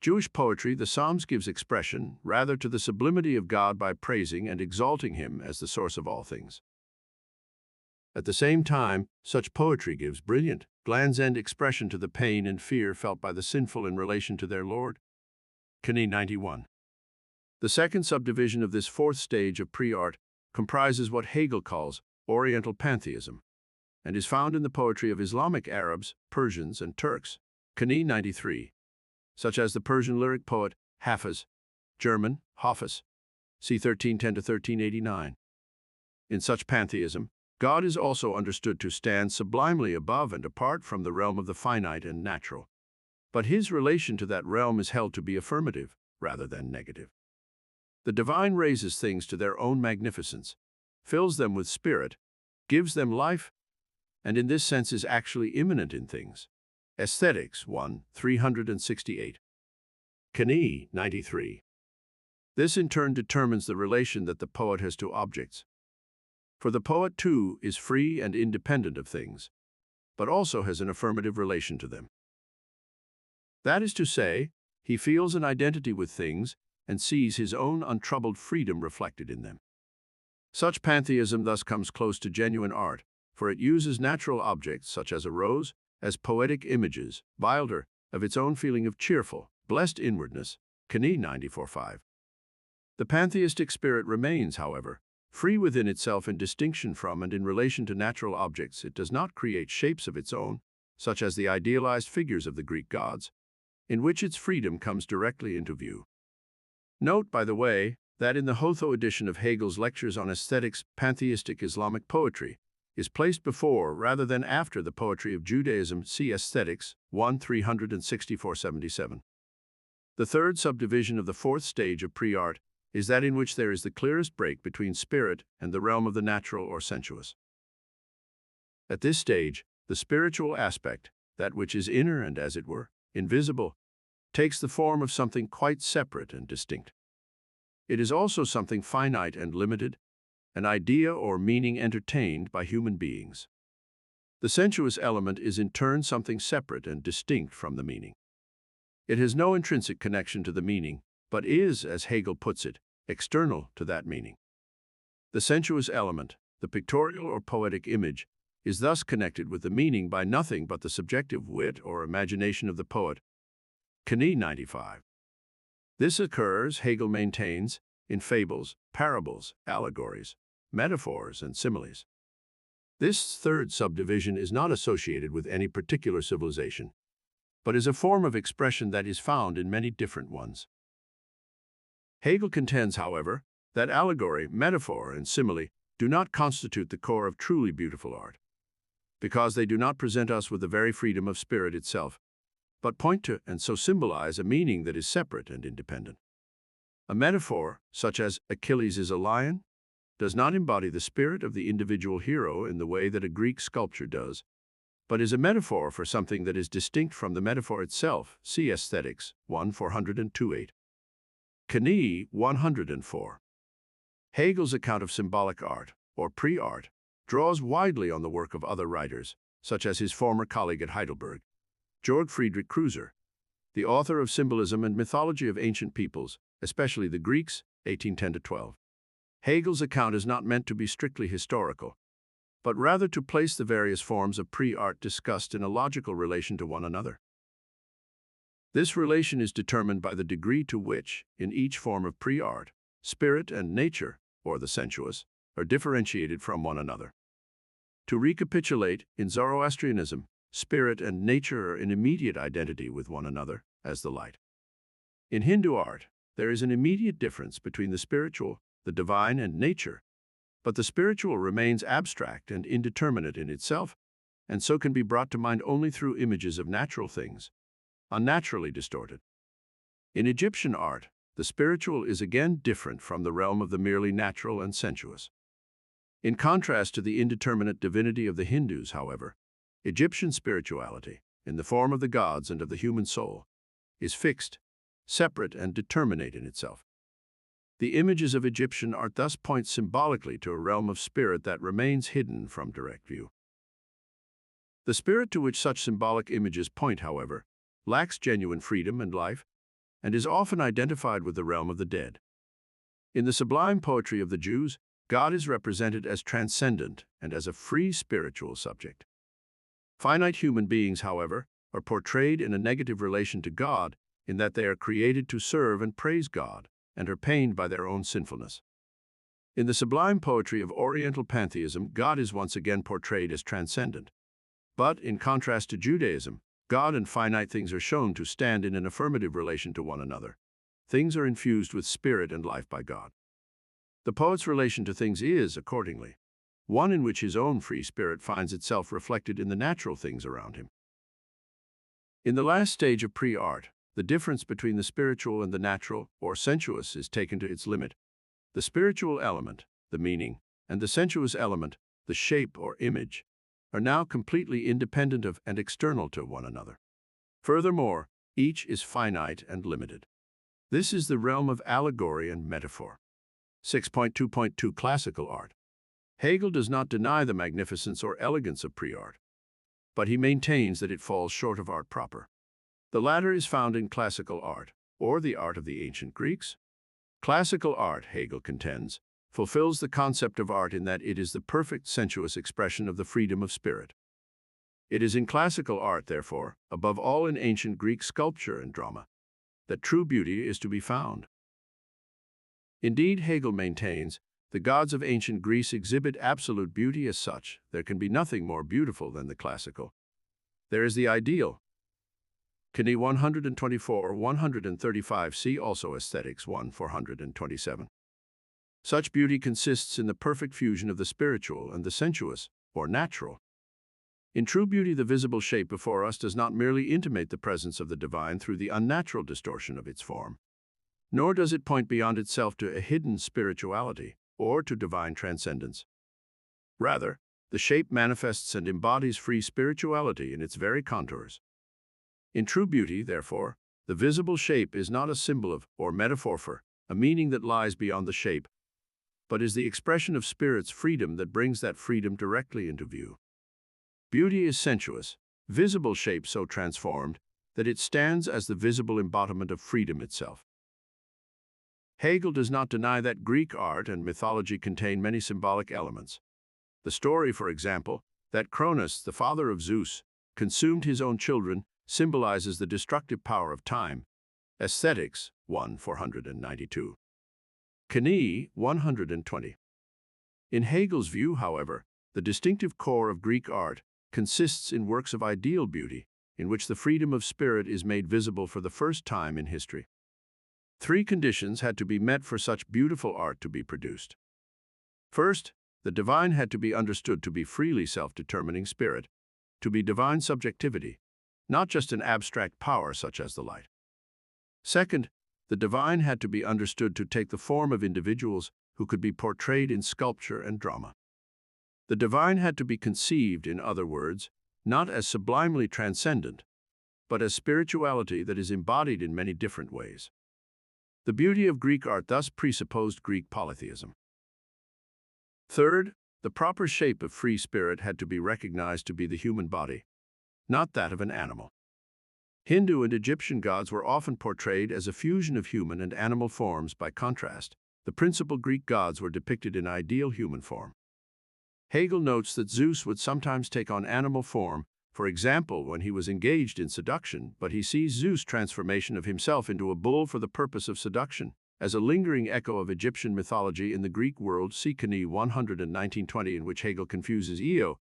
Jewish poetry, the Psalms, gives expression rather to the sublimity of God by praising and exalting Him as the source of all things. At the same time, such poetry gives brilliant, Glanz-End expression to the pain and fear felt by the sinful in relation to their Lord. Knie 91. The second subdivision of this fourth stage of pre-art comprises what Hegel calls Oriental pantheism, and is found in the poetry of Islamic Arabs, Persians, and Turks. Knie 93. Such as the Persian lyric poet Hafiz, German Hafiz, c. 1310–1389. In such pantheism, God is also understood to stand sublimely above and apart from the realm of the finite and natural, but His relation to that realm is held to be affirmative rather than negative. The divine raises things to their own magnificence, fills them with spirit, gives them life, and in this sense is actually immanent in things. Aesthetics 1, 368. Knie 93. This in turn determines the relation that the poet has to objects. For the poet, too, is free and independent of things, but also has an affirmative relation to them. That is to say, he feels an identity with things and sees his own untroubled freedom reflected in them. Such pantheism thus comes close to genuine art, for it uses natural objects, such as a rose, as poetic images, Wilder, of its own feeling of cheerful, blessed inwardness, Knie 94.5. The pantheistic spirit remains, however, free within itself in distinction from and in relation to natural objects. It does not create shapes of its own, such as the idealized figures of the Greek gods, in which its freedom comes directly into view. Note, by the way, that in the Hotho edition of Hegel's Lectures on Aesthetics, pantheistic Islamic poetry is placed before rather than after the poetry of Judaism. See Aesthetics 1, 364-77. The third subdivision of the fourth stage of pre-art is that in which there is the clearest break between spirit and the realm of the natural or sensuous. At this stage, the spiritual aspect, that which is inner and, as it were, invisible, takes the form of something quite separate and distinct. It is also something finite and limited, an idea or meaning entertained by human beings. The sensuous element is in turn something separate and distinct from the meaning. It has no intrinsic connection to the meaning, but is, as Hegel puts it, external to that meaning. The sensuous element, the pictorial or poetic image, is thus connected with the meaning by nothing but the subjective wit or imagination of the poet. Knie 95. This occurs, Hegel maintains, in fables, parables, allegories, metaphors, and similes. This third subdivision is not associated with any particular civilization, but is a form of expression that is found in many different ones. Hegel contends, however, that allegory, metaphor, and simile do not constitute the core of truly beautiful art, because they do not present us with the very freedom of spirit itself, but point to and so symbolize a meaning that is separate and independent. A metaphor, such as Achilles is a lion, does not embody the spirit of the individual hero in the way that a Greek sculpture does, but is a metaphor for something that is distinct from the metaphor itself. See Aesthetics 1, 402-8. Knie 104. Hegel's account of symbolic art, or pre-art, draws widely on the work of other writers, such as his former colleague at Heidelberg, Georg Friedrich Hegel, the author of Symbolism and Mythology of Ancient Peoples, especially the Greeks, 1810-12. Hegel's account is not meant to be strictly historical, but rather to place the various forms of pre-art discussed in a logical relation to one another. This relation is determined by the degree to which, in each form of pre-art, spirit and nature, or the sensuous, are differentiated from one another. To recapitulate, in Zoroastrianism, spirit and nature are in immediate identity with one another, as the light. In Hindu art, there is an immediate difference between the spiritual, the divine, and nature, but the spiritual remains abstract and indeterminate in itself, and so can be brought to mind only through images of natural things, unnaturally distorted. In Egyptian art, the spiritual is again different from the realm of the merely natural and sensuous. In contrast to the indeterminate divinity of the Hindus, however, Egyptian spirituality, in the form of the gods and of the human soul, is fixed, separate, and determinate in itself. The images of Egyptian art thus point symbolically to a realm of spirit that remains hidden from direct view. The spirit to which such symbolic images point, however, lacks genuine freedom and life, and is often identified with the realm of the dead. In the sublime poetry of the Jews, God is represented as transcendent and as a free spiritual subject. Finite human beings, however, are portrayed in a negative relation to God in that they are created to serve and praise God, and are pained by their own sinfulness. In the sublime poetry of Oriental pantheism, God is once again portrayed as transcendent. But, in contrast to Judaism, God and finite things are shown to stand in an affirmative relation to one another. Things are infused with spirit and life by God. The poet's relation to things is, accordingly, one in which his own free spirit finds itself reflected in the natural things around him. In the last stage of pre-art, the difference between the spiritual and the natural, or sensuous, is taken to its limit. The spiritual element, the meaning, and the sensuous element, the shape or image, are now completely independent of and external to one another. Furthermore, each is finite and limited. This is the realm of allegory and metaphor. 6.2.2 Classical art. Hegel does not deny the magnificence or elegance of pre-art, but he maintains that it falls short of art proper. The latter is found in classical art, or the art of the ancient Greeks. Classical art, Hegel contends, fulfills the concept of art in that it is the perfect sensuous expression of the freedom of spirit. It is in classical art, therefore, above all in ancient Greek sculpture and drama, that true beauty is to be found. Indeed, Hegel maintains, the gods of ancient Greece exhibit absolute beauty as such. There can be nothing more beautiful than the classical. There is the ideal. Kni 124-135 see also Aesthetics 1-427. Such beauty consists in the perfect fusion of the spiritual and the sensuous, or natural. In true beauty, the visible shape before us does not merely intimate the presence of the divine through the unnatural distortion of its form, nor does it point beyond itself to a hidden spirituality or to divine transcendence. Rather, the shape manifests and embodies free spirituality in its very contours. In true beauty, therefore, the visible shape is not a symbol of or metaphor for a meaning that lies beyond the shape, but is the expression of spirit's freedom that brings that freedom directly into view. Beauty is sensuous, visible shape so transformed that it stands as the visible embodiment of freedom itself. Hegel does not deny that Greek art and mythology contain many symbolic elements. The story, for example, that Cronus, the father of Zeus, consumed his own children, symbolizes the destructive power of time. Aesthetics 1-492. Kni 120. In Hegel's view, however, the distinctive core of Greek art consists in works of ideal beauty, in which the freedom of spirit is made visible for the first time in history. Three conditions had to be met for such beautiful art to be produced. First, the divine had to be understood to be freely self-determining spirit, to be divine subjectivity, not just an abstract power such as the light. Second, the divine had to be understood to take the form of individuals who could be portrayed in sculpture and drama. The divine had to be conceived, in other words, not as sublimely transcendent, but as spirituality that is embodied in many different ways. The beauty of Greek art thus presupposed Greek polytheism. Third, the proper shape of free spirit had to be recognized to be the human body, not that of an animal. Hindu and Egyptian gods were often portrayed as a fusion of human and animal forms. By contrast, the principal Greek gods were depicted in ideal human form. Hegel notes that Zeus would sometimes take on animal form, for example, when he was engaged in seduction, but he sees Zeus' transformation of himself into a bull for the purpose of seduction as a lingering echo of Egyptian mythology in the Greek world. See Kni 119-20, in which Hegel confuses Io,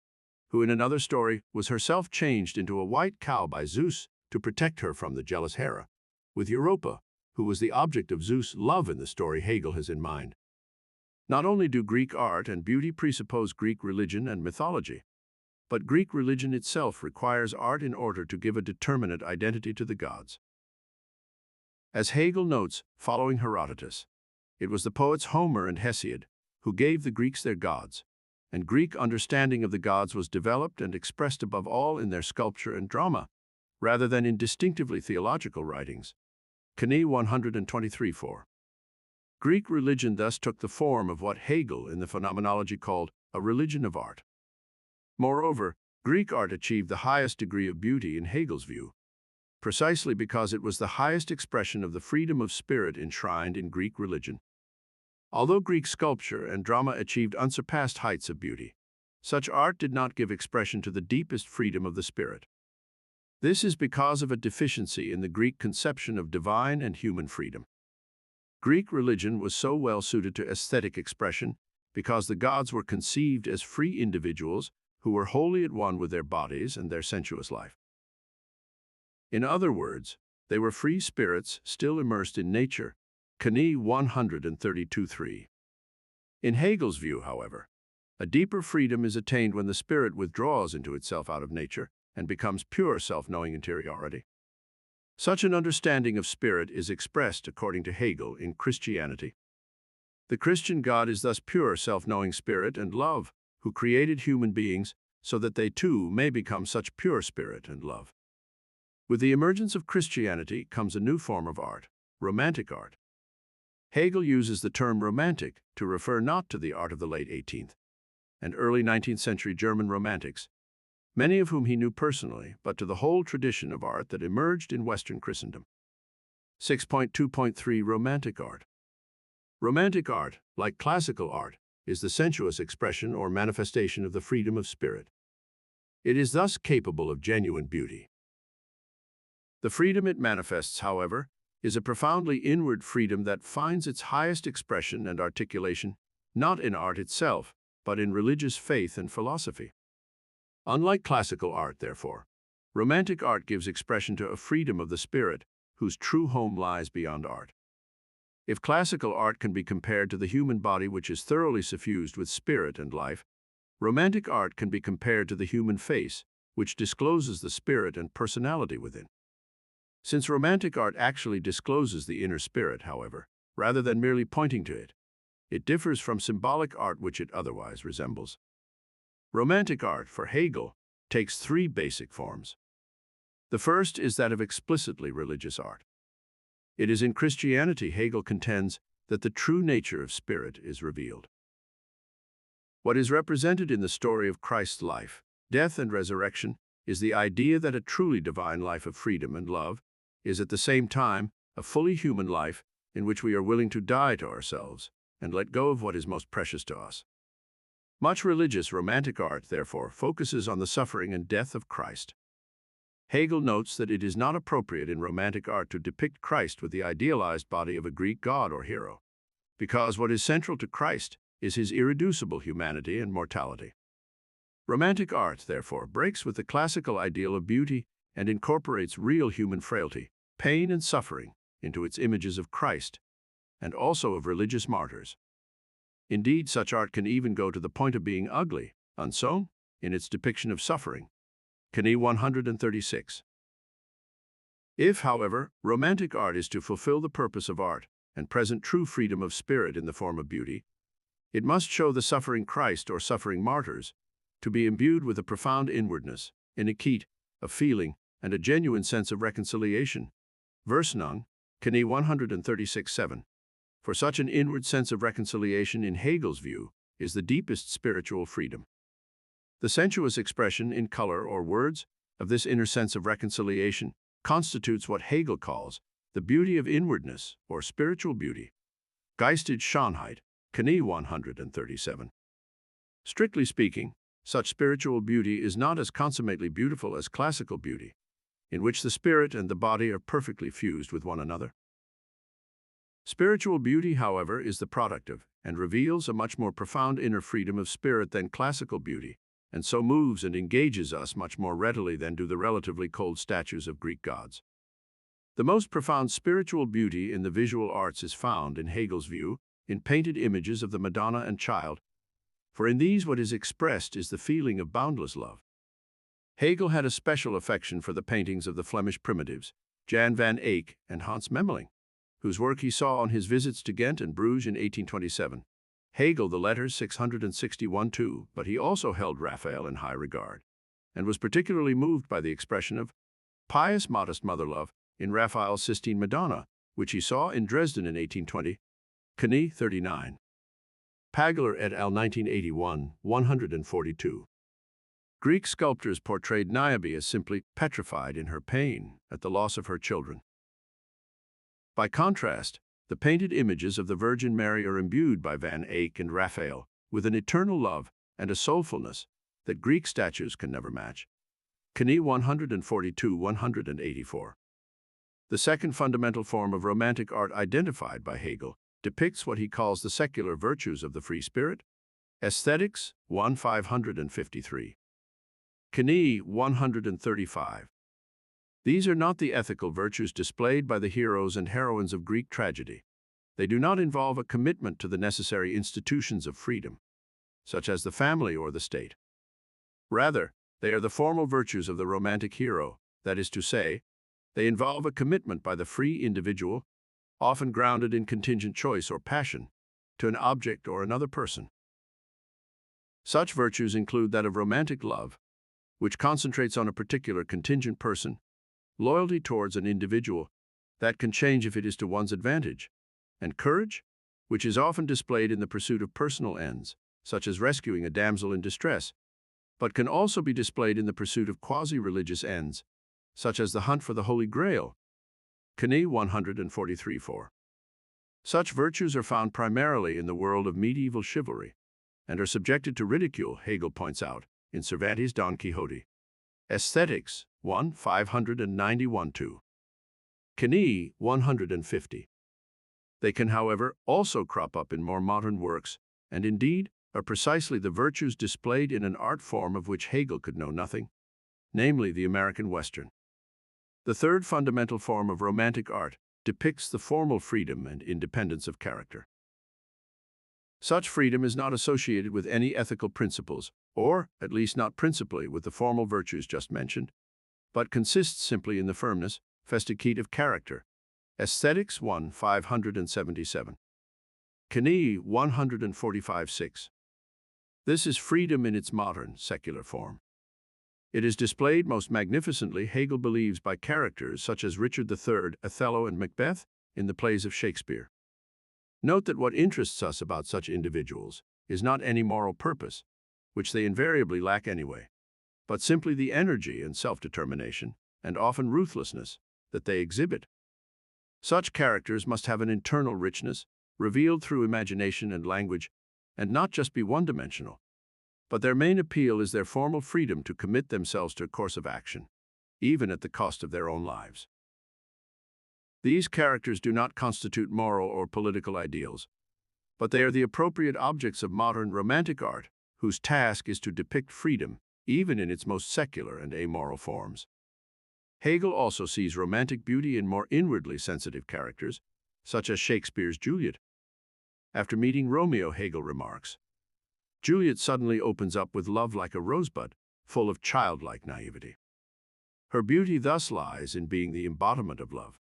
who in another story was herself changed into a white cow by Zeus to protect her from the jealous Hera, with Europa, who was the object of Zeus' love in the story Hegel has in mind. Not only do Greek art and beauty presuppose Greek religion and mythology, but Greek religion itself requires art in order to give a determinate identity to the gods. As Hegel notes, following Herodotus, it was the poets Homer and Hesiod who gave the Greeks their gods, and Greek understanding of the gods was developed and expressed above all in their sculpture and drama, rather than in distinctively theological writings. Kni 123-4. Greek religion thus took the form of what Hegel in the Phenomenology called a religion of art. Moreover, Greek art achieved the highest degree of beauty in Hegel's view, precisely because it was the highest expression of the freedom of spirit enshrined in Greek religion. Although Greek sculpture and drama achieved unsurpassed heights of beauty, such art did not give expression to the deepest freedom of the spirit. This is because of a deficiency in the Greek conception of divine and human freedom. Greek religion was so well suited to aesthetic expression because the gods were conceived as free individuals who were wholly at one with their bodies and their sensuous life. In other words, they were free spirits still immersed in nature. Kni 132-3. In Hegel's view, however, a deeper freedom is attained when the spirit withdraws into itself out of nature and becomes pure self-knowing interiority. Such an understanding of spirit is expressed, according to Hegel, in Christianity. The Christian God is thus pure self-knowing spirit and love, who created human beings so that they too may become such pure spirit and love. With the emergence of Christianity comes a new form of art, romantic art. Hegel uses the term romantic to refer not to the art of the late 18th and early 19th century German romantics, many of whom he knew personally, but to the whole tradition of art that emerged in Western Christendom. 6.2.3 Romantic art. Romantic art, like classical art, is the sensuous expression or manifestation of the freedom of spirit. It is thus capable of genuine beauty. The freedom it manifests, however, is a profoundly inward freedom that finds its highest expression and articulation not in art itself, but in religious faith and philosophy. Unlike classical art, therefore, romantic art gives expression to a freedom of the spirit whose true home lies beyond art. If classical art can be compared to the human body which is thoroughly suffused with spirit and life, romantic art can be compared to the human face, which discloses the spirit and personality within. Since romantic art actually discloses the inner spirit, however, rather than merely pointing to it, it differs from symbolic art which it otherwise resembles. Romantic art, for Hegel, takes three basic forms. The first is that of explicitly religious art. It is in Christianity, Hegel contends, that the true nature of spirit is revealed. What is represented in the story of Christ's life, death, and resurrection is the idea that a truly divine life of freedom and love is at the same time a fully human life in which we are willing to die to ourselves and let go of what is most precious to us. Much religious romantic art, therefore, focuses on the suffering and death of Christ. Hegel notes that it is not appropriate in romantic art to depict Christ with the idealized body of a Greek god or hero, because what is central to Christ is his irreducible humanity and mortality. Romantic art, therefore, breaks with the classical ideal of beauty and incorporates real human frailty, pain, and suffering into its images of Christ, and also of religious martyrs. Indeed, such art can even go to the point of being ugly, unsewn, in its depiction of suffering. Knie 136. If, however, romantic art is to fulfill the purpose of art and present true freedom of spirit in the form of beauty, it must show the suffering Christ or suffering martyrs to be imbued with a profound inwardness, iniquite, a feeling, and a genuine sense of reconciliation. Verse Nung, Knie 136:7. For such an inward sense of reconciliation, in Hegel's view, is the deepest spiritual freedom. The sensuous expression in color or words of this inner sense of reconciliation constitutes what Hegel calls the beauty of inwardness or spiritual beauty. Geistige Schönheit, Knie 137. Strictly speaking, such spiritual beauty is not as consummately beautiful as classical beauty, in which the spirit and the body are perfectly fused with one another. Spiritual beauty, however, is the product of and reveals a much more profound inner freedom of spirit than classical beauty, and so moves and engages us much more readily than do the relatively cold statues of Greek gods. The most profound spiritual beauty in the visual arts is found, in Hegel's view, in painted images of the Madonna and Child, for in these what is expressed is the feeling of boundless love. Hegel had a special affection for the paintings of the Flemish primitives, Jan van Eyck and Hans Memling, whose work he saw on his visits to Ghent and Bruges in 1827. Hegel, the letters 661-2, but he also held Raphael in high regard, and was particularly moved by the expression of pious, modest mother love in Raphael's Sistine Madonna, which he saw in Dresden in 1820. Knie 39. Pagler et al. 1981, 142. Greek sculptors portrayed Niobe as simply petrified in her pain at the loss of her children. By contrast, the painted images of the Virgin Mary are imbued by Van Eyck and Raphael with an eternal love and a soulfulness that Greek statues can never match. Knie 142-184. The second fundamental form of romantic art identified by Hegel depicts what he calls the secular virtues of the free spirit. Aesthetics 1553. Knie 135. These are not the ethical virtues displayed by the heroes and heroines of Greek tragedy. They do not involve a commitment to the necessary institutions of freedom, such as the family or the state. Rather, they are the formal virtues of the romantic hero, that is to say, they involve a commitment by the free individual, often grounded in contingent choice or passion, to an object or another person. Such virtues include that of romantic love, which concentrates on a particular contingent person, loyalty towards an individual that can change if it is to one's advantage, and courage, which is often displayed in the pursuit of personal ends, such as rescuing a damsel in distress, but can also be displayed in the pursuit of quasi-religious ends, such as the hunt for the Holy Grail. Knie 143-4. Such virtues are found primarily in the world of medieval chivalry, and are subjected to ridicule, Hegel points out, in Cervantes' Don Quixote. Aesthetics 1 591-2. Knie 150. They can, however, also crop up in more modern works, and indeed are precisely the virtues displayed in an art form of which Hegel could know nothing, namely the American Western. The third fundamental form of romantic art depicts the formal freedom and independence of character. Such freedom is not associated with any ethical principles, or at least not principally with the formal virtues just mentioned, but consists simply in the firmness, festicite of character. Aesthetics 1 577. Knie 145-6. This is freedom in its modern, secular form. It is displayed most magnificently, Hegel believes, by characters such as Richard III, Othello, and Macbeth in the plays of Shakespeare. Note that what interests us about such individuals is not any moral purpose, which they invariably lack anyway, but simply the energy and self-determination, and often ruthlessness, that they exhibit. Such characters must have an internal richness, revealed through imagination and language, and not just be one-dimensional. But their main appeal is their formal freedom to commit themselves to a course of action, even at the cost of their own lives. These characters do not constitute moral or political ideals, but they are the appropriate objects of modern romantic art, whose task is to depict freedom, even in its most secular and amoral forms. Hegel also sees romantic beauty in more inwardly sensitive characters, such as Shakespeare's Juliet. After meeting Romeo, Hegel remarks, Juliet suddenly opens up with love like a rosebud, full of childlike naivety. Her beauty thus lies in being the embodiment of love.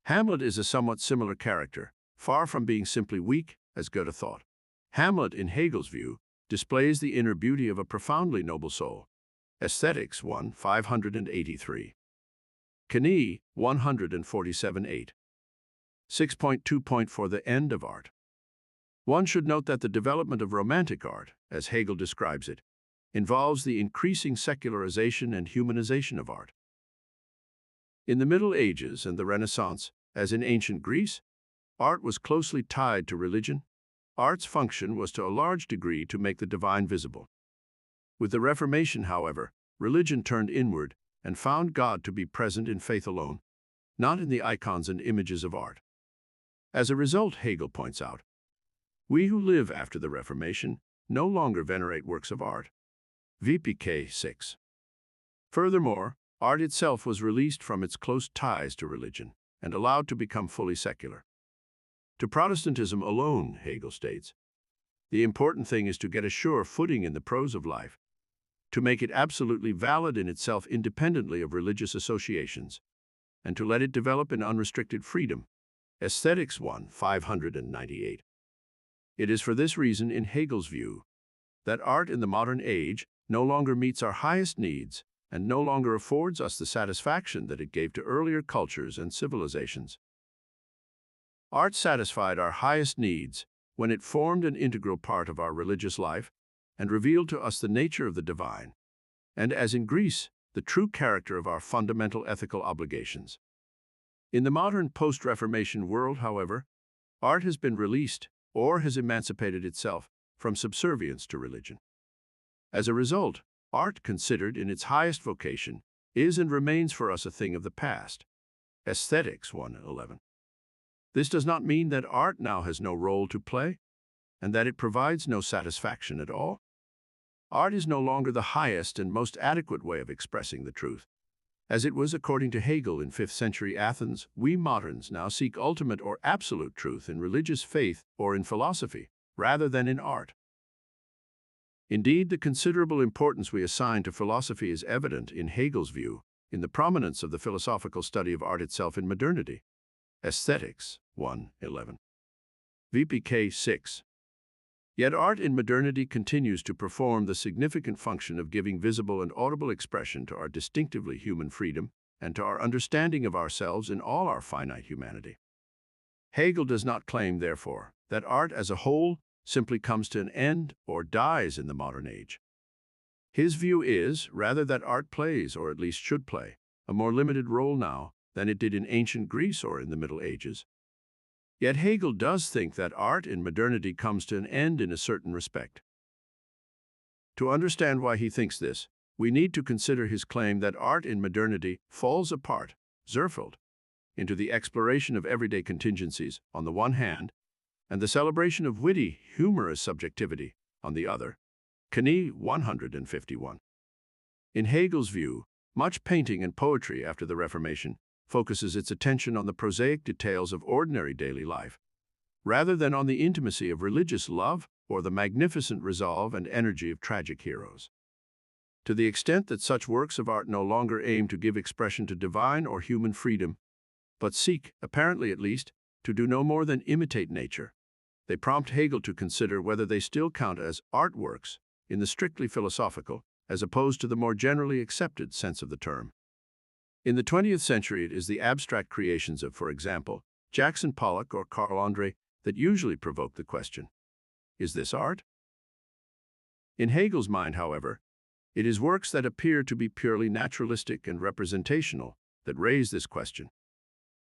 Hamlet is a somewhat similar character, far from being simply weak, as Goethe thought. Hamlet, in Hegel's view, displays the inner beauty of a profoundly noble soul. Aesthetics 1 583. Knie 147-8. 6.2. The end of art. One should note that the development of romantic art, as Hegel describes it, involves the increasing secularization and humanization of art. In the Middle Ages and the Renaissance, as in ancient Greece, art was closely tied to religion. Art's function was to a large degree to make the divine visible. With the Reformation, however, religion turned inward and found God to be present in faith alone, not in the icons and images of art. As a result, Hegel points out, we who live after the Reformation no longer venerate works of art. VPK 6. Furthermore, art itself was released from its close ties to religion and allowed to become fully secular. To Protestantism alone, Hegel states, the important thing is to get a sure footing in the prose of life, to make it absolutely valid in itself independently of religious associations, and to let it develop in unrestricted freedom. Aesthetics 1 598. It is for this reason, in Hegel's view, that art in the modern age no longer meets our highest needs and no longer affords us the satisfaction that it gave to earlier cultures and civilizations. Art satisfied our highest needs when it formed an integral part of our religious life and revealed to us the nature of the divine, and, as in Greece, the true character of our fundamental ethical obligations. In the modern post-Reformation world, however, art has been released or has emancipated itself from subservience to religion. As a result, art, considered in its highest vocation, is and remains for us a thing of the past. Aesthetics 1:11. This does not mean that art now has no role to play, and that it provides no satisfaction at all. Art is no longer the highest and most adequate way of expressing the truth. As it was according to Hegel in 5th century Athens, we moderns now seek ultimate or absolute truth in religious faith or in philosophy, rather than in art. Indeed, the considerable importance we assign to philosophy is evident, in Hegel's view, in the prominence of the philosophical study of art itself in modernity. Aesthetics 1:11. VPK 6. Yet art in modernity continues to perform the significant function of giving visible and audible expression to our distinctively human freedom, and to our understanding of ourselves in all our finite humanity. Hegel does not claim, therefore, that art as a whole simply comes to an end or dies in the modern age. His view is, rather, that art plays, or at least should play, a more limited role now than it did in ancient Greece or in the Middle Ages. Yet Hegel does think that art in modernity comes to an end in a certain respect. To understand why he thinks this, we need to consider his claim that art in modernity falls apart, Zerfeld, into the exploration of everyday contingencies, on the one hand, and the celebration of witty, humorous subjectivity, on the other. Knie 151. In Hegel's view, much painting and poetry after the Reformation focuses its attention on the prosaic details of ordinary daily life, rather than on the intimacy of religious love or the magnificent resolve and energy of tragic heroes. To the extent that such works of art no longer aim to give expression to divine or human freedom, but seek, apparently at least, to do no more than imitate nature, they prompt Hegel to consider whether they still count as artworks in the strictly philosophical, as opposed to the more generally accepted sense of the term. In the 20th century, it is the abstract creations of, for example, Jackson Pollock or Carl Andre that usually provoke the question, is this art? In Hegel's mind, however, it is works that appear to be purely naturalistic and representational that raise this question.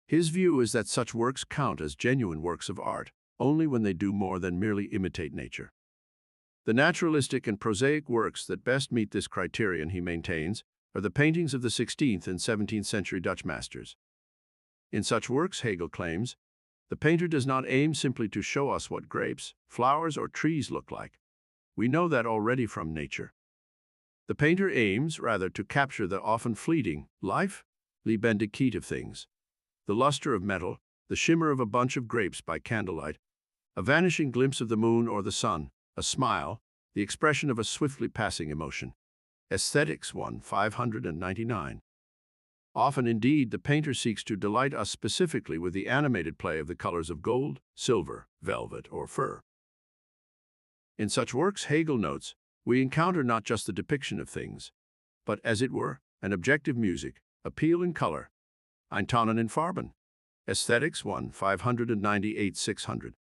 His view is that such works count as genuine works of art only when they do more than merely imitate nature. The naturalistic and prosaic works that best meet this criterion, he maintains, are the paintings of the 16th and 17th century Dutch masters. In such works, Hegel claims, the painter does not aim simply to show us what grapes, flowers, or trees look like. We know that already from nature. The painter aims, rather, to capture the often fleeting, life, lebendigkeit of things, the luster of metal, the shimmer of a bunch of grapes by candlelight, a vanishing glimpse of the moon or the sun, a smile, the expression of a swiftly passing emotion. Aesthetics 1, 599. Often, indeed, the painter seeks to delight us specifically with the animated play of the colors of gold, silver, velvet, or fur. In such works, Hegel notes, we encounter not just the depiction of things, but, as it were, an objective music, appeal in color, Eintonen in Farben. Aesthetics 1, 598, 600.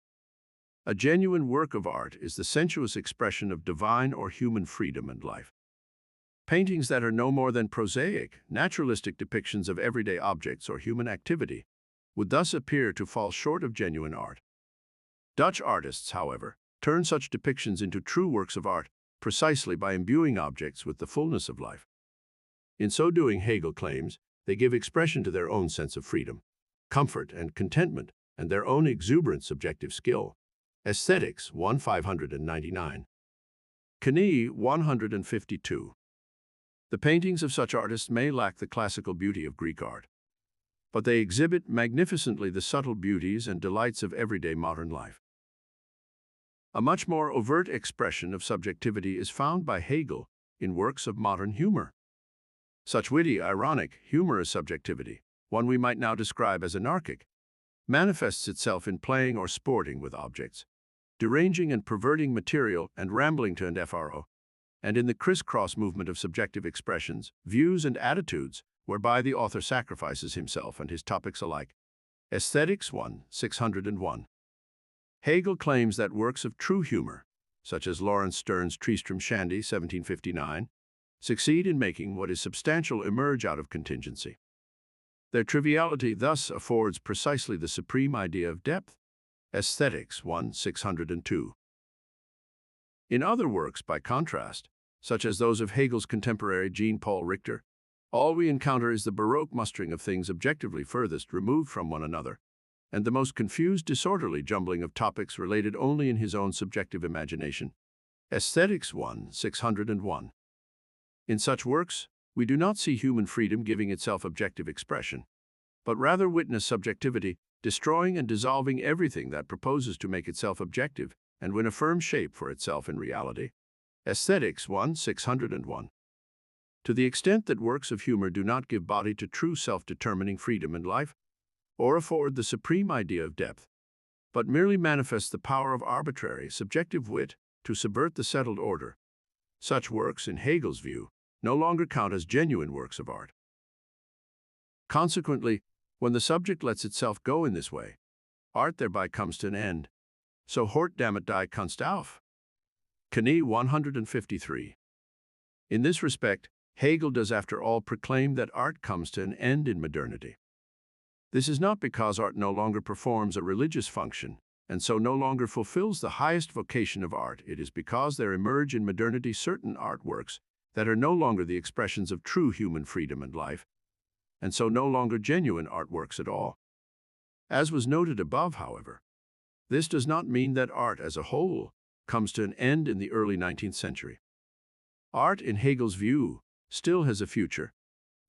A genuine work of art is the sensuous expression of divine or human freedom and life. Paintings that are no more than prosaic, naturalistic depictions of everyday objects or human activity would thus appear to fall short of genuine art. Dutch artists, however, turn such depictions into true works of art precisely by imbuing objects with the fullness of life. In so doing, Hegel claims, they give expression to their own sense of freedom, comfort, and contentment, and their own exuberant subjective skill. Aesthetics 1, 599. Knie 152. The paintings of such artists may lack the classical beauty of Greek art, but they exhibit magnificently the subtle beauties and delights of everyday modern life. A much more overt expression of subjectivity is found by Hegel in works of modern humor. Such witty, ironic, humorous subjectivity, one we might now describe as anarchic, manifests itself in playing or sporting with objects, deranging and perverting material and rambling to and fro, and in the criss-cross movement of subjective expressions, views, and attitudes, whereby the author sacrifices himself and his topics alike. Aesthetics 1, 601. Hegel claims that works of true humor, such as Lawrence Stern's Tristram Shandy, 1759, succeed in making what is substantial emerge out of contingency. Their triviality thus affords precisely the supreme idea of depth. Aesthetics 1, 602. In other works, by contrast, such as those of Hegel's contemporary Jean-Paul Richter, all we encounter is the Baroque mustering of things objectively furthest removed from one another, and the most confused, disorderly jumbling of topics related only in his own subjective imagination. Aesthetics 1, 601. In such works, we do not see human freedom giving itself objective expression, but rather witness subjectivity destroying and dissolving everything that proposes to make itself objective and win a firm shape for itself in reality. Aesthetics 1, 601. To the extent that works of humor do not give body to true self-determining freedom in life, or afford the supreme idea of depth, but merely manifest the power of arbitrary, subjective wit to subvert the settled order, such works, in Hegel's view, no longer count as genuine works of art. Consequently, when the subject lets itself go in this way, art thereby comes to an end. So hort damit die Kunst auf. Knie 153. In this respect, Hegel does after all proclaim that art comes to an end in modernity. This is not because art no longer performs a religious function, and so no longer fulfills the highest vocation of art. It is because there emerge in modernity certain artworks that are no longer the expressions of true human freedom and life, and so no longer genuine artworks at all. As was noted above, however, this does not mean that art as a whole comes to an end in the early 19th century. Art, in Hegel's view, still has a future.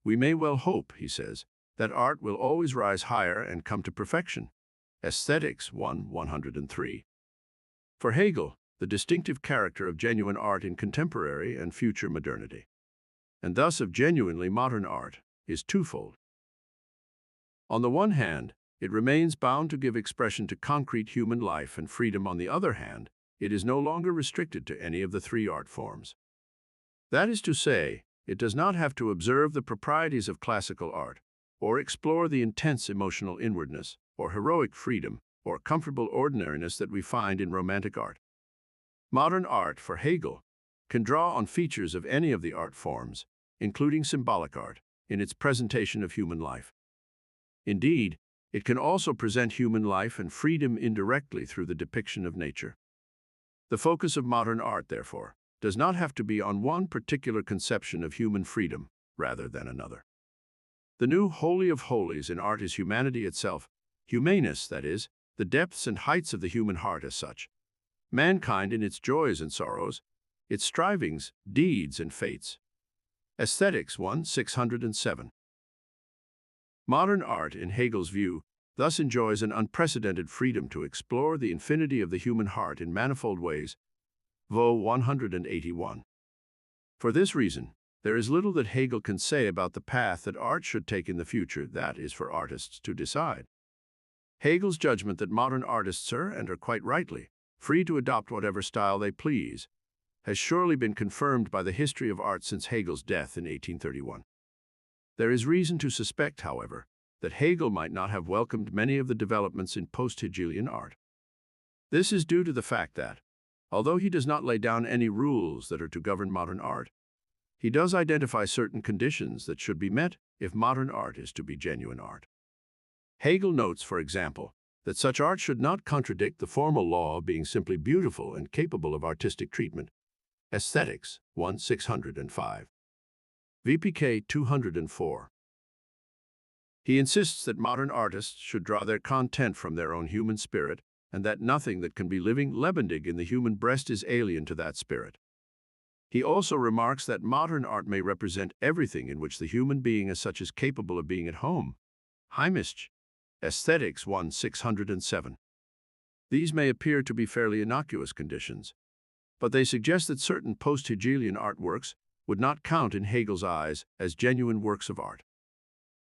We may well hope, he says, that art will always rise higher and come to perfection. Aesthetics 103. For Hegel, the distinctive character of genuine art in contemporary and future modernity, and thus of genuinely modern art, is twofold. On the one hand, it remains bound to give expression to concrete human life and freedom. On the other hand, it is no longer restricted to any of the three art forms. That is to say, it does not have to observe the proprieties of classical art, or explore the intense emotional inwardness, or heroic freedom, or comfortable ordinariness that we find in romantic art. Modern art, for Hegel, can draw on features of any of the art forms, including symbolic art, in its presentation of human life. Indeed, it can also present human life and freedom indirectly through the depiction of nature. The focus of modern art, therefore, does not have to be on one particular conception of human freedom rather than another. The new holy of holies in art is humanity itself, humanus, that is, the depths and heights of the human heart as such, mankind in its joys and sorrows, its strivings, deeds, and fates. Aesthetics 607. Modern art, in Hegel's view, thus enjoys an unprecedented freedom to explore the infinity of the human heart in manifold ways. Vo 181. For this reason, there is little that Hegel can say about the path that art should take in the future. That is for artists to decide. Hegel's judgment that modern artists are, and are quite rightly, free to adopt whatever style they please, has surely been confirmed by the history of art since Hegel's death in 1831. There is reason to suspect, however, that Hegel might not have welcomed many of the developments in post-Hegelian art. This is due to the fact that, although he does not lay down any rules that are to govern modern art, he does identify certain conditions that should be met if modern art is to be genuine art. Hegel notes, for example, that such art should not contradict the formal law of being simply beautiful and capable of artistic treatment. Aesthetics 605. VPK 204. He insists that modern artists should draw their content from their own human spirit, and that nothing that can be living lebendig in the human breast is alien to that spirit. He also remarks that modern art may represent everything in which the human being as such is capable of being at home. Heimisch. Aesthetics 607. These may appear to be fairly innocuous conditions, but they suggest that certain post-Hegelian artworks would not count in Hegel's eyes as genuine works of art.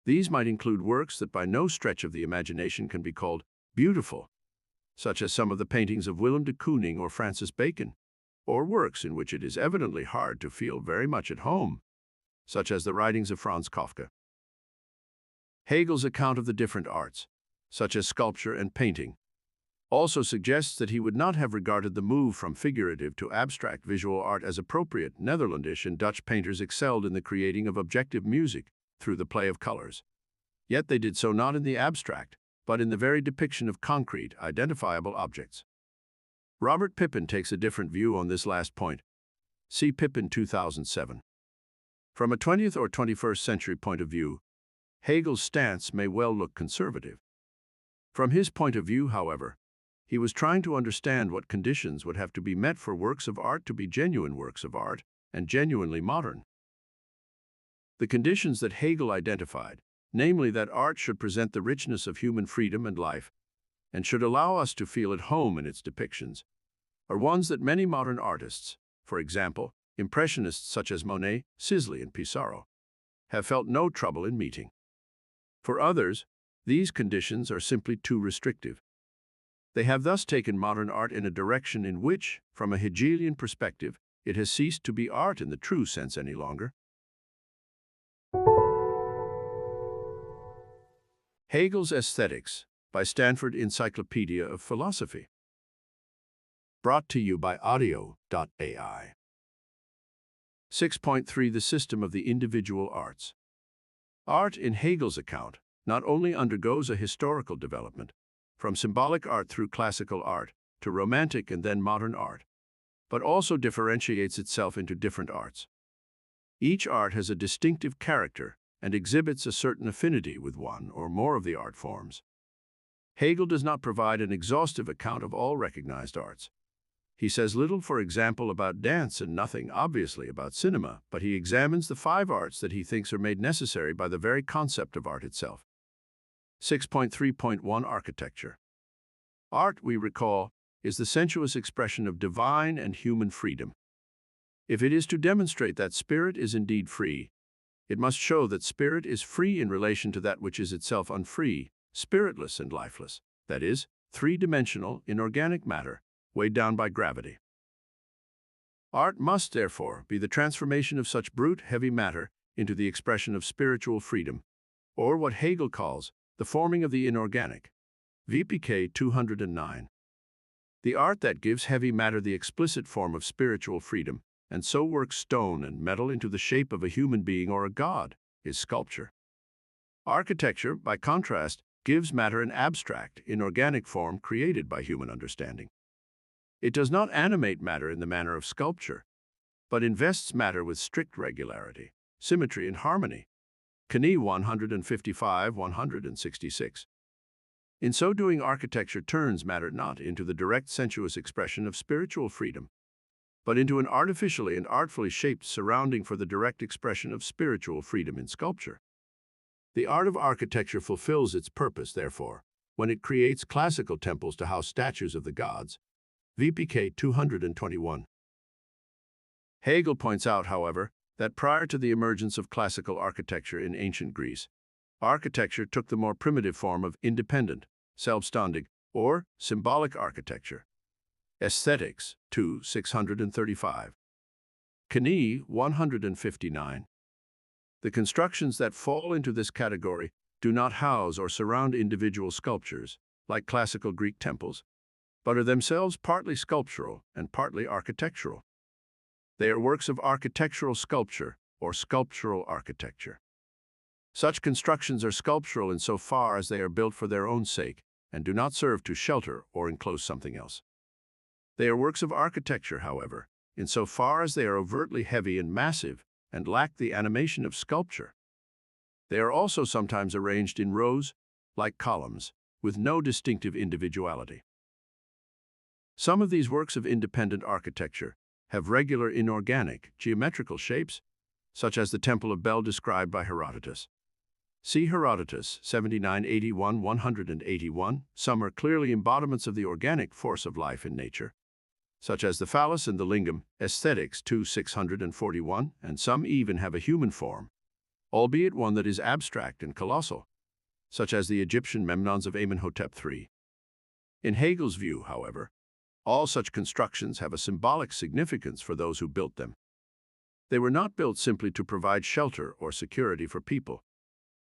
These might include works that by no stretch of the imagination can be called beautiful, such as some of the paintings of Willem de Kooning or Francis Bacon, or works in which it is evidently hard to feel very much at home, such as the writings of Franz Kafka. Hegel's account of the different arts, such as sculpture and painting, also suggests that he would not have regarded the move from figurative to abstract visual art as appropriate. Netherlandish and Dutch painters excelled in the creating of objective music through the play of colors. Yet they did so not in the abstract, but in the very depiction of concrete, identifiable objects. Robert Pippin takes a different view on this last point. See Pippin 2007. From a 20th or 21st century point of view, Hegel's stance may well look conservative. From his point of view, however, he was trying to understand what conditions would have to be met for works of art to be genuine works of art and genuinely modern. The conditions that Hegel identified, namely that art should present the richness of human freedom and life, and should allow us to feel at home in its depictions, are ones that many modern artists, for example, impressionists such as Monet, Sisley, and Pissarro, have felt no trouble in meeting. For others, these conditions are simply too restrictive. They have thus taken modern art in a direction in which, from a Hegelian perspective, it has ceased to be art in the true sense any longer. Hegel's Aesthetics by Stanford Encyclopedia of Philosophy. Brought to you by Audio.ai. 6.3 The System of the Individual Arts. Art, in Hegel's account, not only undergoes a historical development, from symbolic art through classical art to romantic and then modern art, but also differentiates itself into different arts. Each art has a distinctive character and exhibits a certain affinity with one or more of the art forms. Hegel does not provide an exhaustive account of all recognized arts. He says little, for example, about dance and nothing, obviously, about cinema, but he examines the 5 arts that he thinks are made necessary by the very concept of art itself. 6.3.1 Architecture. Art, we recall, is the sensuous expression of divine and human freedom. If it is to demonstrate that spirit is indeed free, it must show that spirit is free in relation to that which is itself unfree, spiritless and lifeless, that is, three-dimensional, inorganic matter, weighed down by gravity. Art must, therefore, be the transformation of such brute, heavy matter into the expression of spiritual freedom, or what Hegel calls the forming of the inorganic. VPK 209. The art that gives heavy matter the explicit form of spiritual freedom, and so works stone and metal into the shape of a human being or a god, is sculpture. Architecture, by contrast, gives matter an abstract, inorganic form created by human understanding. It does not animate matter in the manner of sculpture, but invests matter with strict regularity, symmetry, and harmony. Knie 155-166. In so doing, architecture turns matter not into the direct sensuous expression of spiritual freedom, but into an artificially and artfully shaped surrounding for the direct expression of spiritual freedom in sculpture. The art of architecture fulfills its purpose, therefore, when it creates classical temples to house statues of the gods. VPK 221. Hegel points out, however, that prior to the emergence of classical architecture in ancient Greece, architecture took the more primitive form of independent, selbstständig, or symbolic architecture. Aesthetics 2-635. Knie 159. The constructions that fall into this category do not house or surround individual sculptures, like classical Greek temples, but are themselves partly sculptural and partly architectural. They are works of architectural sculpture or sculptural architecture. Such constructions are sculptural insofar as they are built for their own sake and do not serve to shelter or enclose something else. They are works of architecture, however, insofar as they are overtly heavy and massive and lack the animation of sculpture. They are also sometimes arranged in rows, like columns, with no distinctive individuality. Some of these works of independent architecture have regular inorganic, geometrical shapes, such as the Temple of Bel described by Herodotus. See Herodotus 79-81-181. Some are clearly embodiments of the organic force of life in nature, such as the phallus and the lingam, Aesthetics 2-641, and some even have a human form, albeit one that is abstract and colossal, such as the Egyptian Memnons of Amenhotep III. In Hegel's view, however, all such constructions have a symbolic significance for those who built them. They were not built simply to provide shelter or security for people,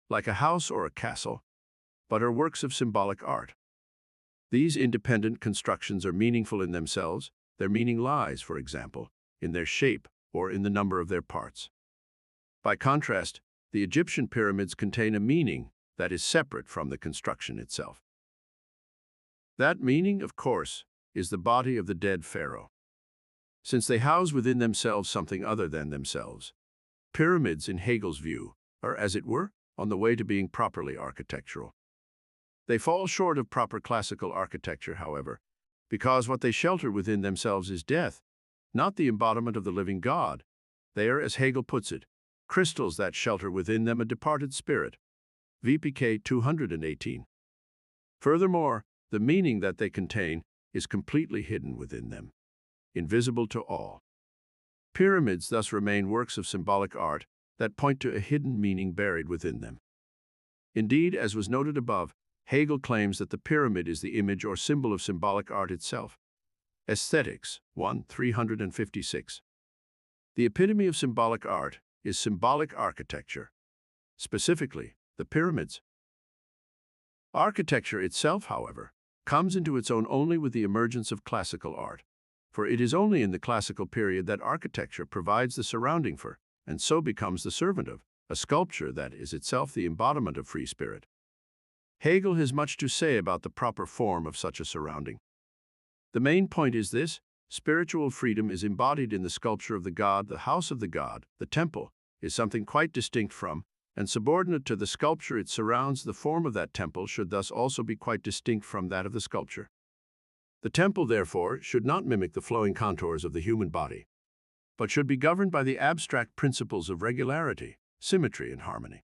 like a house or a castle, but are works of symbolic art. These independent constructions are meaningful in themselves. Their meaning lies, for example, in their shape or in the number of their parts. By contrast, the Egyptian pyramids contain a meaning that is separate from the construction itself. That meaning, of course, is the body of the dead pharaoh. Since they house within themselves something other than themselves, pyramids, in Hegel's view, are, as it were, on the way to being properly architectural. They fall short of proper classical architecture, however, because what they shelter within themselves is death, not the embodiment of the living God. They are, as Hegel puts it, crystals that shelter within them a departed spirit. VPK 218. Furthermore, the meaning that they contain is completely hidden within them, invisible to all. Pyramids thus remain works of symbolic art that point to a hidden meaning buried within them. Indeed, as was noted above, Hegel claims that the pyramid is the image or symbol of symbolic art itself. Aesthetics 1-356. The epitome of symbolic art is symbolic architecture, specifically the pyramids. Architecture itself, however, comes into its own only with the emergence of classical art, for it is only in the classical period that architecture provides the surrounding for, and so becomes the servant of, a sculpture that is itself the embodiment of free spirit. Hegel has much to say about the proper form of such a surrounding. The main point is this: spiritual freedom is embodied in the sculpture of the God. The house of the God, the temple, is something quite distinct from, and subordinate to the sculpture it surrounds. The form of that temple should thus also be quite distinct from that of the sculpture. The temple, therefore, should not mimic the flowing contours of the human body, but should be governed by the abstract principles of regularity, symmetry, and harmony.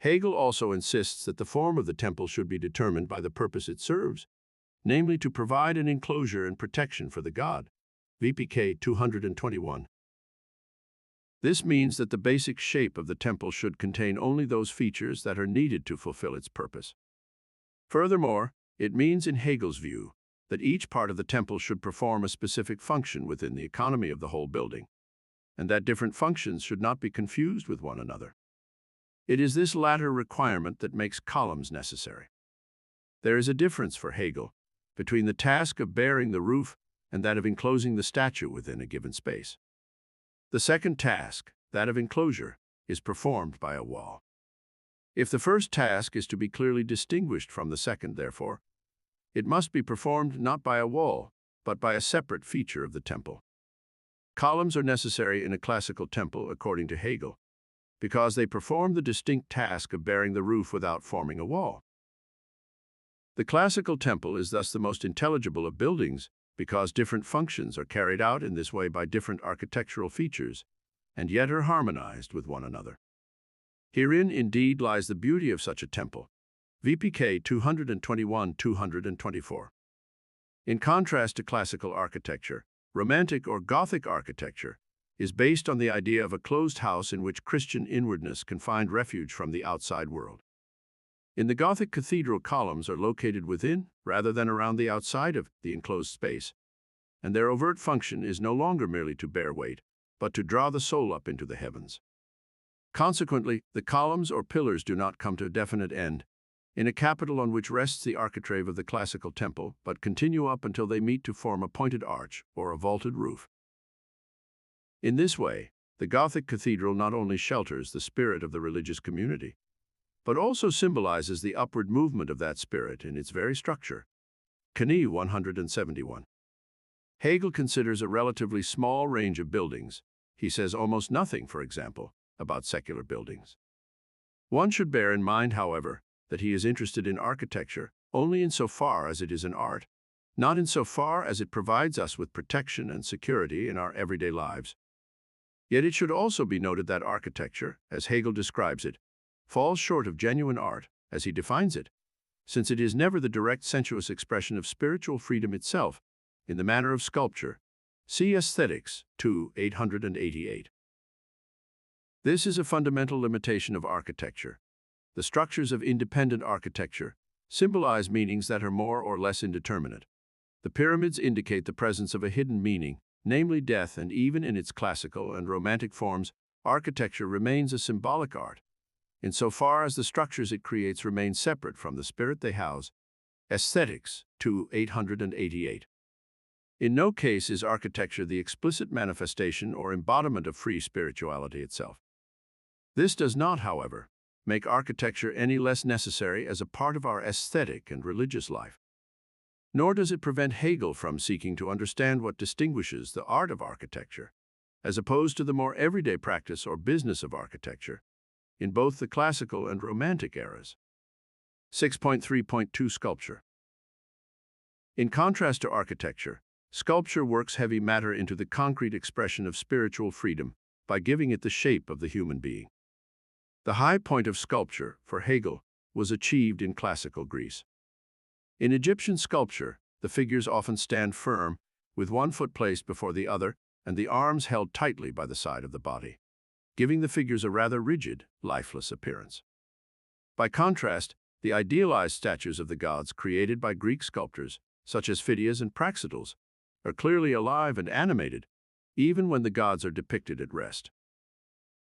Hegel also insists that the form of the temple should be determined by the purpose it serves, namely to provide an enclosure and protection for the God. VPK 221. This means that the basic shape of the temple should contain only those features that are needed to fulfill its purpose. Furthermore, it means, in Hegel's view, that each part of the temple should perform a specific function within the economy of the whole building, and that different functions should not be confused with one another. It is this latter requirement that makes columns necessary. There is a difference for Hegel between the task of bearing the roof and that of enclosing the statue within a given space. The second task, that of enclosure, is performed by a wall. If the first task is to be clearly distinguished from the second, therefore, it must be performed not by a wall, but by a separate feature of the temple. Columns are necessary in a classical temple, according to Hegel, because they perform the distinct task of bearing the roof without forming a wall. The classical temple is thus the most intelligible of buildings, because different functions are carried out in this way by different architectural features, and yet are harmonized with one another. Herein, indeed, lies the beauty of such a temple. VPK 221-224. In contrast to classical architecture, Romantic or Gothic architecture is based on the idea of a closed house in which Christian inwardness can find refuge from the outside world. In the Gothic cathedral, columns are located within, rather than around the outside of, the enclosed space, and their overt function is no longer merely to bear weight, but to draw the soul up into the heavens. Consequently, the columns or pillars do not come to a definite end in a capital on which rests the architrave of the classical temple, but continue up until they meet to form a pointed arch or a vaulted roof. In this way, the Gothic cathedral not only shelters the spirit of the religious community, but also symbolizes the upward movement of that spirit in its very structure. Knie 171. Hegel considers a relatively small range of buildings. He says almost nothing, for example, about secular buildings. One should bear in mind, however, that he is interested in architecture only insofar as it is an art, not insofar as it provides us with protection and security in our everyday lives. Yet it should also be noted that architecture, as Hegel describes it, falls short of genuine art, as he defines it, since it is never the direct sensuous expression of spiritual freedom itself, in the manner of sculpture. See Aesthetics 2-888. This is a fundamental limitation of architecture. The structures of independent architecture symbolize meanings that are more or less indeterminate. The pyramids indicate the presence of a hidden meaning, namely death, and even in its classical and romantic forms, architecture remains a symbolic art, insofar as the structures it creates remain separate from the spirit they house. Aesthetics 2-888. In no case is architecture the explicit manifestation or embodiment of free spirituality itself. This does not, however, make architecture any less necessary as a part of our aesthetic and religious life. Nor does it prevent Hegel from seeking to understand what distinguishes the art of architecture, as opposed to the more everyday practice or business of architecture, in both the classical and romantic eras. 6.3.2 Sculpture. In contrast to architecture, sculpture works heavy matter into the concrete expression of spiritual freedom by giving it the shape of the human being. The high point of sculpture, for Hegel, was achieved in classical Greece. In Egyptian sculpture, the figures often stand firm, with one foot placed before the other and the arms held tightly by the side of the body, giving the figures a rather rigid, lifeless appearance. By contrast, the idealized statues of the gods created by Greek sculptors, such as Phidias and Praxiteles, are clearly alive and animated, even when the gods are depicted at rest.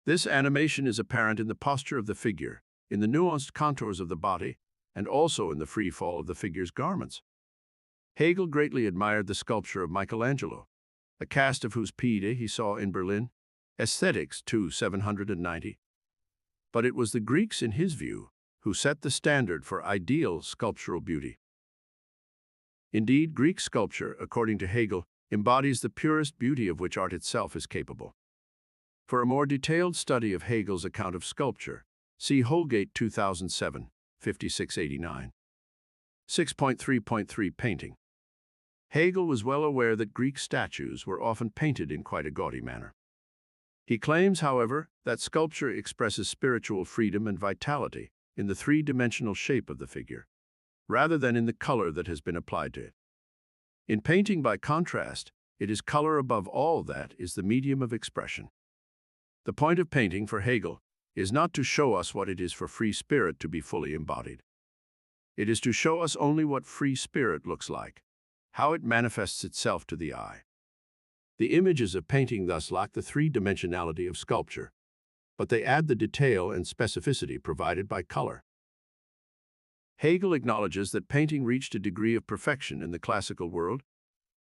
This animation is apparent in the posture of the figure, in the nuanced contours of the body, and also in the free fall of the figure's garments. Hegel greatly admired the sculpture of Michelangelo, a cast of whose pieta he saw in Berlin, Aesthetics 2:790. But it was the Greeks, in his view, who set the standard for ideal sculptural beauty. Indeed, Greek sculpture, according to Hegel, embodies the purest beauty of which art itself is capable. For a more detailed study of Hegel's account of sculpture, see Holgate 2007, 5689. 6.3.3 Painting. Hegel was well aware that Greek statues were often painted in quite a gaudy manner. He claims, however, that sculpture expresses spiritual freedom and vitality in the three-dimensional shape of the figure, rather than in the color that has been applied to it. In painting, by contrast, it is color above all that is the medium of expression. The point of painting, for Hegel, is not to show us what it is for free spirit to be fully embodied. It is to show us only what free spirit looks like, how it manifests itself to the eye. The images of painting thus lack the three-dimensionality of sculpture, but they add the detail and specificity provided by color. Hegel acknowledges that painting reached a degree of perfection in the classical world,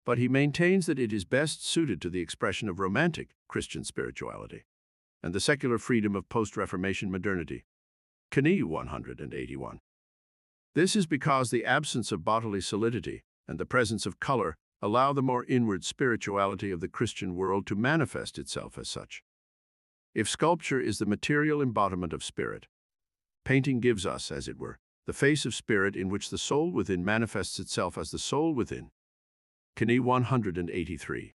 but he maintains that it is best suited to the expression of romantic Christian spirituality and the secular freedom of post-Reformation modernity. Knie 181. This is because the absence of bodily solidity and the presence of color allow the more inward spirituality of the Christian world to manifest itself as such. If sculpture is the material embodiment of spirit, painting gives us, as it were, the face of spirit in which the soul within manifests itself as the soul within. Knie 183.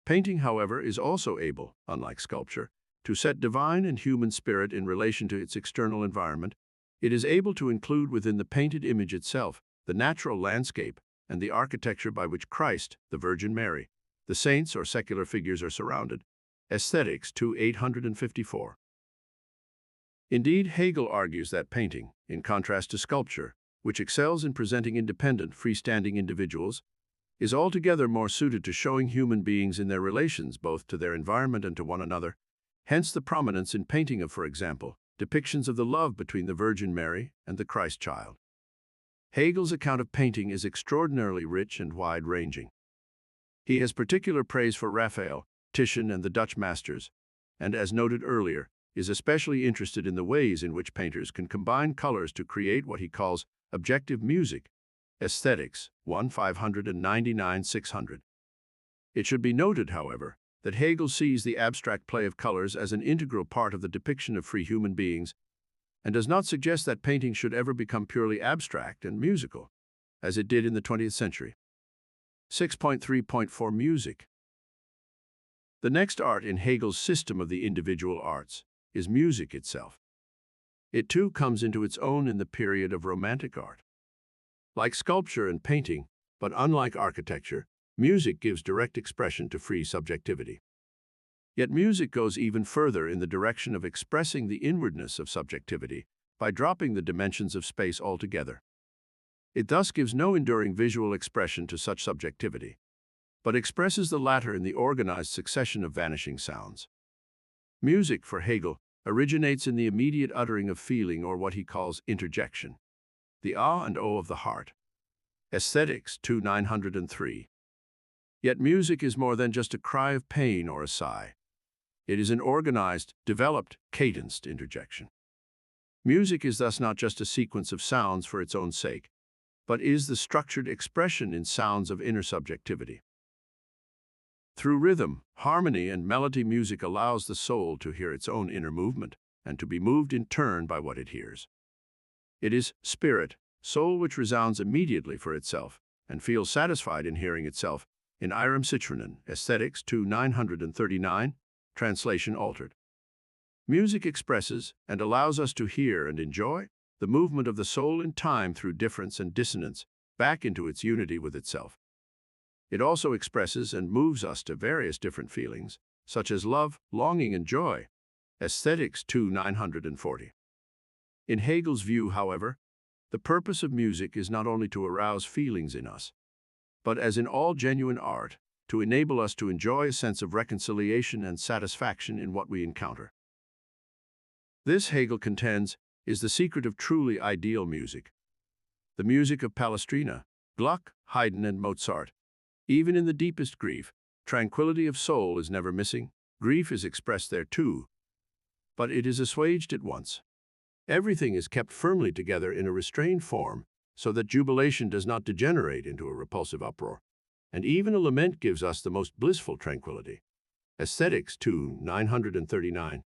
Painting, however, is also able, unlike sculpture, to set divine and human spirit in relation to its external environment. It is able to include within the painted image itself the natural landscape and the architecture by which Christ, the Virgin Mary, the saints or secular figures are surrounded. Aesthetics 2:854. Indeed, Hegel argues that painting, in contrast to sculpture, which excels in presenting independent, freestanding individuals, is altogether more suited to showing human beings in their relations both to their environment and to one another. Hence the prominence in painting of, for example, depictions of the love between the Virgin Mary and the Christ child. Hegel's account of painting is extraordinarily rich and wide-ranging. He has particular praise for Raphael, Titian, and the Dutch masters, and, as noted earlier, is especially interested in the ways in which painters can combine colors to create what he calls objective music. Aesthetics 1:599-600. It should be noted, however, that Hegel sees the abstract play of colors as an integral part of the depiction of free human beings, and does not suggest that painting should ever become purely abstract and musical, as it did in the 20th century. 6.3.4 Music. The next art in Hegel's system of the individual arts is music itself. It too comes into its own in the period of Romantic art. Like sculpture and painting, but unlike architecture, music gives direct expression to free subjectivity. Yet music goes even further in the direction of expressing the inwardness of subjectivity by dropping the dimensions of space altogether. It thus gives no enduring visual expression to such subjectivity, but expresses the latter in the organized succession of vanishing sounds. Music, for Hegel, originates in the immediate uttering of feeling, or what he calls interjection, the ah and oh of the heart. Aesthetics 2:903. Yet music is more than just a cry of pain or a sigh. It is an organized, developed, cadenced interjection. Music is thus not just a sequence of sounds for its own sake, but is the structured expression in sounds of inner subjectivity. Through rhythm, harmony, and melody, music allows the soul to hear its own inner movement and to be moved in turn by what it hears. It is spirit, soul, which resounds immediately for itself and feels satisfied in hearing itself. In Irem Citronen, Aesthetics 2:939, translation altered. Music expresses and allows us to hear and enjoy the movement of the soul in time through difference and dissonance back into its unity with itself. It also expresses and moves us to various different feelings, such as love, longing, and joy. Aesthetics 2:940. In Hegel's view, however, the purpose of music is not only to arouse feelings in us, but, as in all genuine art, to enable us to enjoy a sense of reconciliation and satisfaction in what we encounter. This, Hegel contends, is the secret of truly ideal music, the music of Palestrina, Gluck, Haydn, and Mozart. Even in the deepest grief, tranquility of soul is never missing. Grief is expressed there too, but it is assuaged at once. Everything is kept firmly together in a restrained form so that jubilation does not degenerate into a repulsive uproar. And even a lament gives us the most blissful tranquility. Aesthetics 2, 939.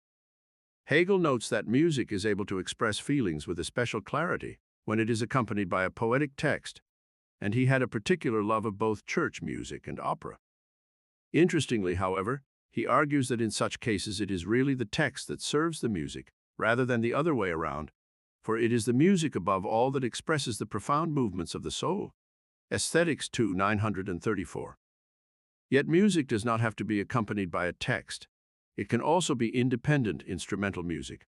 Hegel notes that music is able to express feelings with a special clarity when it is accompanied by a poetic text, and he had a particular love of both church music and opera. Interestingly, however, he argues that in such cases it is really the text that serves the music, rather than the other way around, for it is the music above all that expresses the profound movements of the soul. Aesthetics 2, 934. Yet music does not have to be accompanied by a text. It can also be independent instrumental music.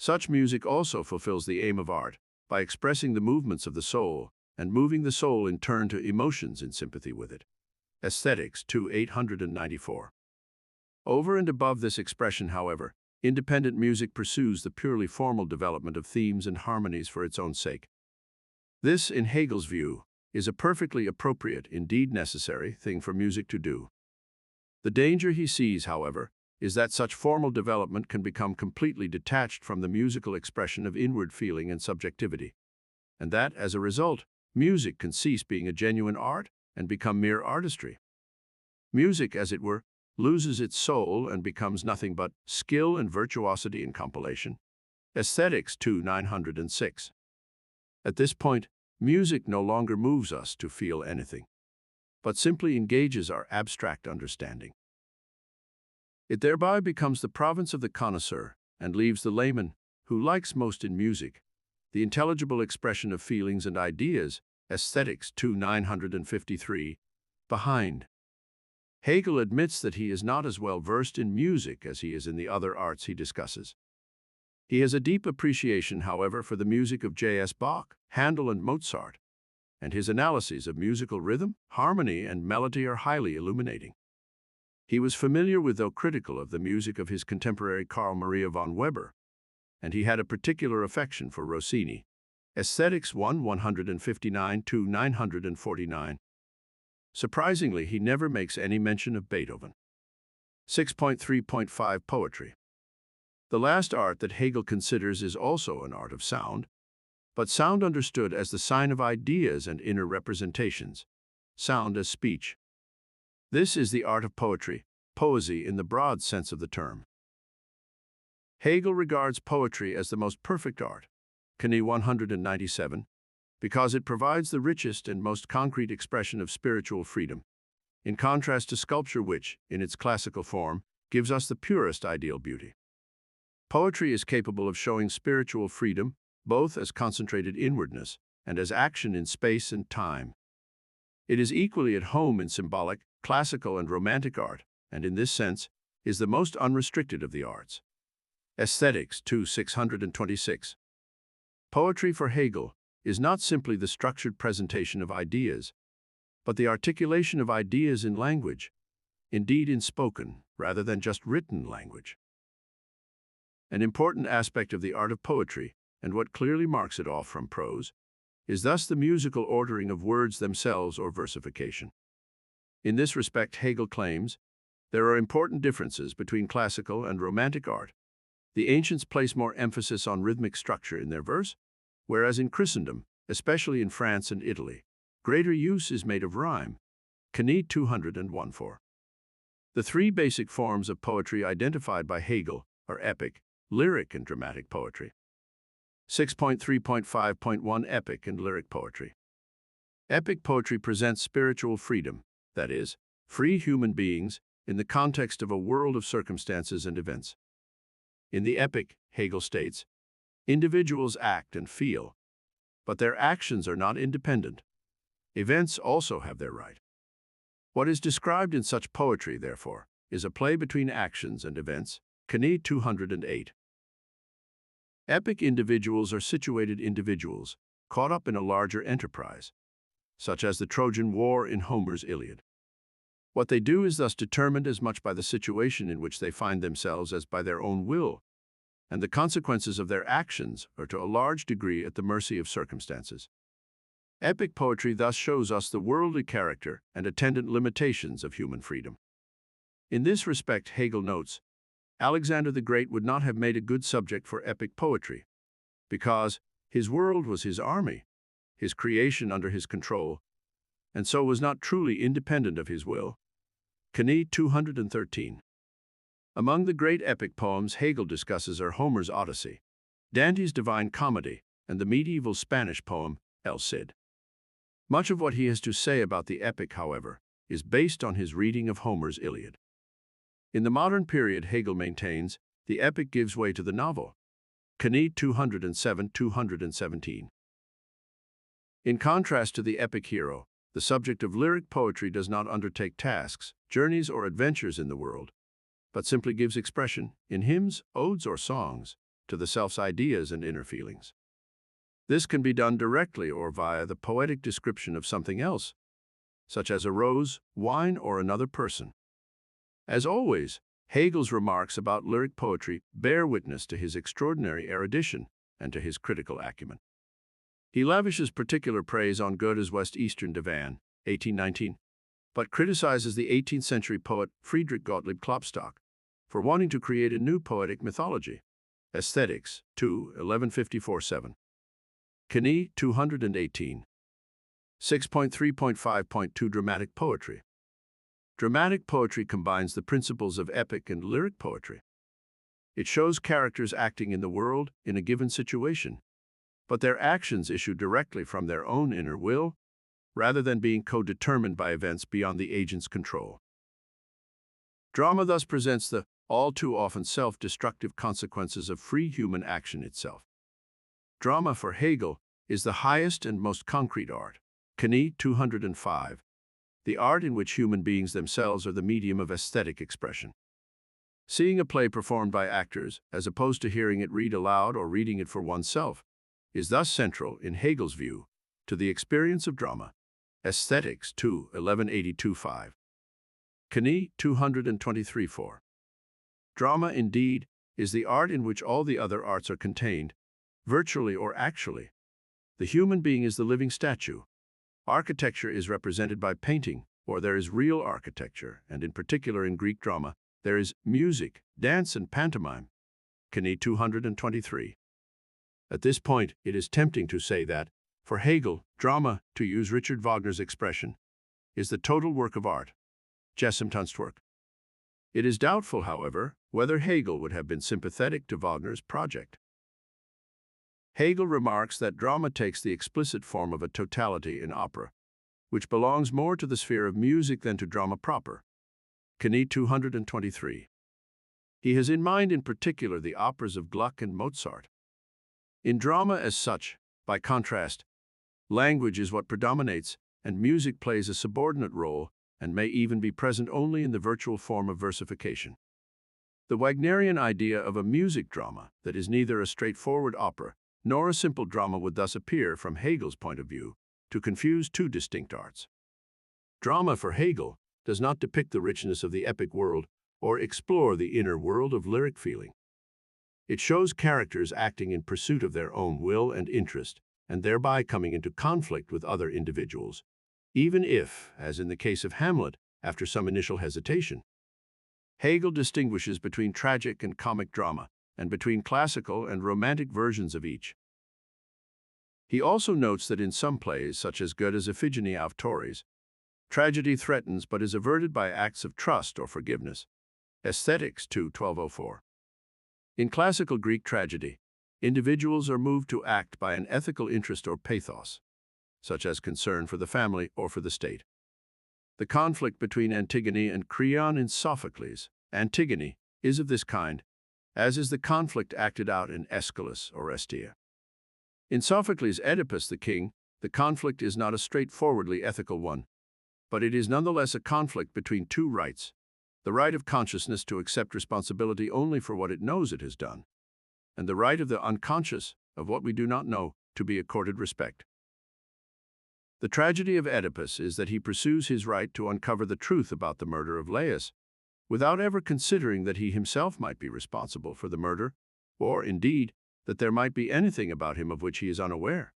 Such music also fulfills the aim of art by expressing the movements of the soul and moving the soul in turn to emotions in sympathy with it. Aesthetics 2, 894. Over and above this expression, however, independent music pursues the purely formal development of themes and harmonies for its own sake. This, in Hegel's view, is a perfectly appropriate, indeed necessary, thing for music to do. The danger he sees, however, is that such formal development can become completely detached from the musical expression of inward feeling and subjectivity, and that, as a result, music can cease being a genuine art and become mere artistry. Music, as it were, loses its soul and becomes nothing but skill and virtuosity in compilation. Aesthetics 2, 906. At this point, music no longer moves us to feel anything, but simply engages our abstract understanding. It thereby becomes the province of the connoisseur and leaves the layman, who likes most in music, the intelligible expression of feelings and ideas, Aesthetics 2, 953, behind. Hegel admits that he is not as well versed in music as he is in the other arts he discusses. He has a deep appreciation, however, for the music of J.S. Bach, Handel, and Mozart, and his analyses of musical rhythm, harmony, and melody are highly illuminating. He was familiar with, though critical of, the music of his contemporary Carl Maria von Weber, and he had a particular affection for Rossini. Aesthetics 1, 159 to 949. Surprisingly, he never makes any mention of Beethoven. 6.3.5 Poetry. The last art that Hegel considers is also an art of sound, but sound understood as the sign of ideas and inner representations, sound as speech. This is the art of poetry, poesy in the broad sense of the term. Hegel regards poetry as the most perfect art, Knie 197, because it provides the richest and most concrete expression of spiritual freedom, in contrast to sculpture which, in its classical form, gives us the purest ideal beauty. Poetry is capable of showing spiritual freedom, both as concentrated inwardness and as action in space and time. It is equally at home in symbolic, classical, and romantic art, and in this sense, is the most unrestricted of the arts. Aesthetics 2, 626. Poetry for Hegel is not simply the structured presentation of ideas, but the articulation of ideas in language, indeed in spoken, rather than just written language. An important aspect of the art of poetry, and what clearly marks it off from prose, is thus the musical ordering of words themselves or versification. In this respect, Hegel claims, there are important differences between classical and romantic art. The ancients place more emphasis on rhythmic structure in their verse, whereas in Christendom, especially in France and Italy, greater use is made of rhyme. Knie 201.4. The three basic forms of poetry identified by Hegel are epic, lyric, and dramatic poetry. 6.3.5.1 Epic and lyric poetry. Epic poetry presents spiritual freedom, that is, free human beings, in the context of a world of circumstances and events. In the epic, Hegel states, individuals act and feel, but their actions are not independent. Events also have their right. What is described in such poetry, therefore, is a play between actions and events. Knie 208. Epic individuals are situated individuals, caught up in a larger enterprise, such as the Trojan War in Homer's Iliad. What they do is thus determined as much by the situation in which they find themselves as by their own will, and the consequences of their actions are to a large degree at the mercy of circumstances. Epic poetry thus shows us the worldly character and attendant limitations of human freedom. In this respect, Hegel notes, Alexander the Great would not have made a good subject for epic poetry, because his world was his army, his creation under his control, and so was not truly independent of his will. Knie 213. Among the great epic poems Hegel discusses are Homer's Odyssey, Dante's Divine Comedy, and the medieval Spanish poem El Cid. Much of what he has to say about the epic, however, is based on his reading of Homer's Iliad. In the modern period, Hegel maintains, the epic gives way to the novel. Knie 207-217. In contrast to the epic hero, the subject of lyric poetry does not undertake tasks, journeys, or adventures in the world, but simply gives expression, in hymns, odes, or songs, to the self's ideas and inner feelings. This can be done directly or via the poetic description of something else, such as a rose, wine, or another person. As always, Hegel's remarks about lyric poetry bear witness to his extraordinary erudition and to his critical acumen. He lavishes particular praise on Goethe's West Eastern Divan, 1819, but criticizes the 18th century poet Friedrich Gottlieb Klopstock for wanting to create a new poetic mythology. Aesthetics 2, 1154-7. Knie 218. 6.3.5.2 Dramatic Poetry. Dramatic poetry combines the principles of epic and lyric poetry. It shows characters acting in the world in a given situation, but their actions issue directly from their own inner will, rather than being co-determined by events beyond the agent's control. Drama thus presents the all too often self-destructive consequences of free human action itself. Drama, for Hegel, is the highest and most concrete art. Knie 205. The art in which human beings themselves are the medium of aesthetic expression. Seeing a play performed by actors, as opposed to hearing it read aloud or reading it for oneself, is thus central, in Hegel's view, to the experience of drama. Aesthetics 2, 1182-5. Knie 223-4. Drama, indeed, is the art in which all the other arts are contained, virtually or actually. The human being is the living statue. Architecture is represented by painting, or there is real architecture, and in particular in Greek drama, there is music, dance, and pantomime. Knie 223. At this point, it is tempting to say that, for Hegel, drama, to use Richard Wagner's expression, is the total work of art, Gesamtkunstwerk. It is doubtful, however, whether Hegel would have been sympathetic to Wagner's project. Hegel remarks that drama takes the explicit form of a totality in opera, which belongs more to the sphere of music than to drama proper. Knie 223. He has in mind in particular the operas of Gluck and Mozart. In drama as such, by contrast, language is what predominates, and music plays a subordinate role and may even be present only in the virtual form of versification. The Wagnerian idea of a music drama that is neither a straightforward opera nor a simple drama would thus appear, from Hegel's point of view, to confuse two distinct arts. Drama, for Hegel, does not depict the richness of the epic world or explore the inner world of lyric feeling. It shows characters acting in pursuit of their own will and interest, and thereby coming into conflict with other individuals, even if, as in the case of Hamlet, after some initial hesitation. Hegel distinguishes between tragic and comic drama, and between classical and romantic versions of each. He also notes that in some plays, such as Goethe's Iphigenie auf Tauris, tragedy threatens but is averted by acts of trust or forgiveness. Aesthetics 2, 1204. In classical Greek tragedy, individuals are moved to act by an ethical interest or pathos, such as concern for the family or for the state. The conflict between Antigone and Creon in Sophocles' Antigone is of this kind, as is the conflict acted out in Aeschylus or Estia. In Sophocles' Oedipus the King, the conflict is not a straightforwardly ethical one, but it is nonetheless a conflict between two rights: the right of consciousness to accept responsibility only for what it knows it has done, and the right of the unconscious, of what we do not know, to be accorded respect. The tragedy of Oedipus is that he pursues his right to uncover the truth about the murder of Laius, without ever considering that he himself might be responsible for the murder, or, indeed, that there might be anything about him of which he is unaware.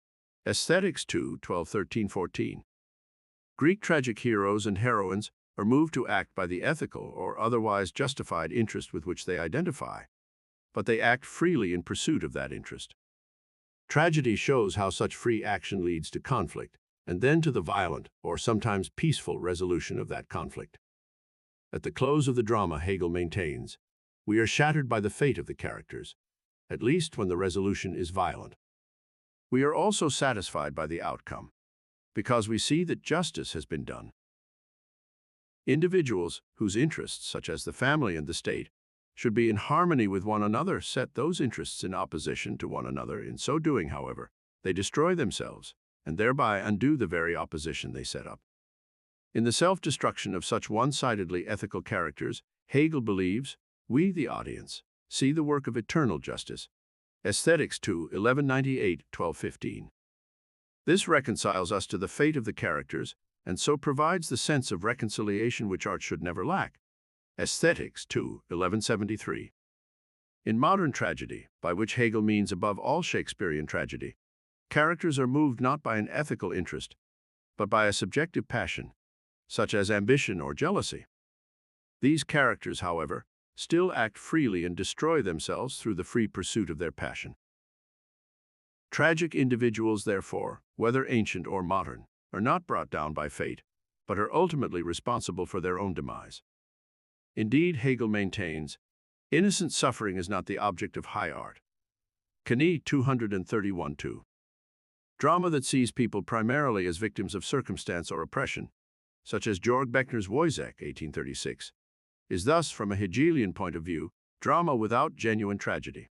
Aesthetics 2, 12, 13, 14. Greek tragic heroes and heroines are moved to act by the ethical or otherwise justified interest with which they identify, but they act freely in pursuit of that interest. Tragedy shows how such free action leads to conflict, and then to the violent, or sometimes peaceful, resolution of that conflict. At the close of the drama, Hegel maintains, we are shattered by the fate of the characters, at least when the resolution is violent. We are also satisfied by the outcome, because we see that justice has been done. Individuals whose interests, such as the family and the state, should be in harmony with one another, set those interests in opposition to one another. In so doing, however, they destroy themselves, and thereby undo the very opposition they set up. In the self-destruction of such one-sidedly ethical characters, Hegel believes, we, the audience, see the work of eternal justice. Aesthetics 2, 1198, 1215. This reconciles us to the fate of the characters, and so provides the sense of reconciliation which art should never lack. Aesthetics 2, 1173. In modern tragedy, by which Hegel means above all Shakespearean tragedy, characters are moved not by an ethical interest, but by a subjective passion, such as ambition or jealousy. These characters, however, still act freely and destroy themselves through the free pursuit of their passion. Tragic individuals, therefore, whether ancient or modern, are not brought down by fate, but are ultimately responsible for their own demise. Indeed, Hegel maintains, innocent suffering is not the object of high art. Knie 231-2. Drama that sees people primarily as victims of circumstance or oppression, such as Georg Beckner's Woyzeck, 1836, is thus, from a Hegelian point of view, drama without genuine tragedy.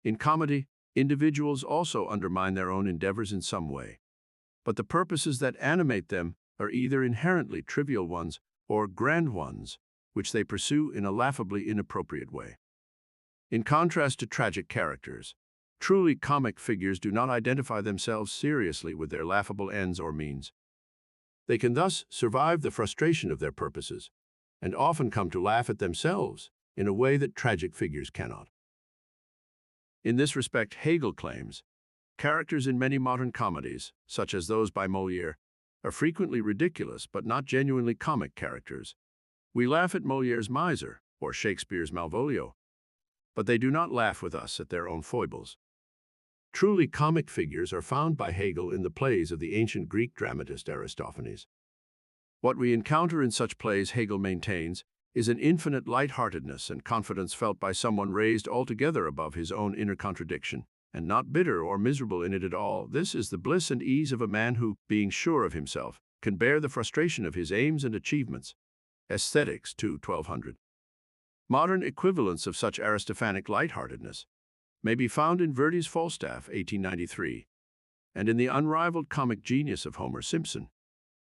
In comedy, individuals also undermine their own endeavors in some way, but the purposes that animate them are either inherently trivial ones or grand ones, which they pursue in a laughably inappropriate way. In contrast to tragic characters, truly comic figures do not identify themselves seriously with their laughable ends or means. They can thus survive the frustration of their purposes, and often come to laugh at themselves in a way that tragic figures cannot. In this respect, Hegel claims, characters in many modern comedies, such as those by Molière, are frequently ridiculous but not genuinely comic characters. We laugh at Molière's miser or Shakespeare's Malvolio, but they do not laugh with us at their own foibles. Truly comic figures are found by Hegel in the plays of the ancient Greek dramatist Aristophanes. What we encounter in such plays, Hegel maintains, is an infinite lightheartedness and confidence felt by someone raised altogether above his own inner contradiction, and not bitter or miserable in it at all. This is the bliss and ease of a man who, being sure of himself, can bear the frustration of his aims and achievements. Aesthetics 2, 1200. Modern equivalents of such Aristophanic lightheartedness may be found in Verdi's Falstaff, 1893, and in the unrivaled comic genius of Homer Simpson,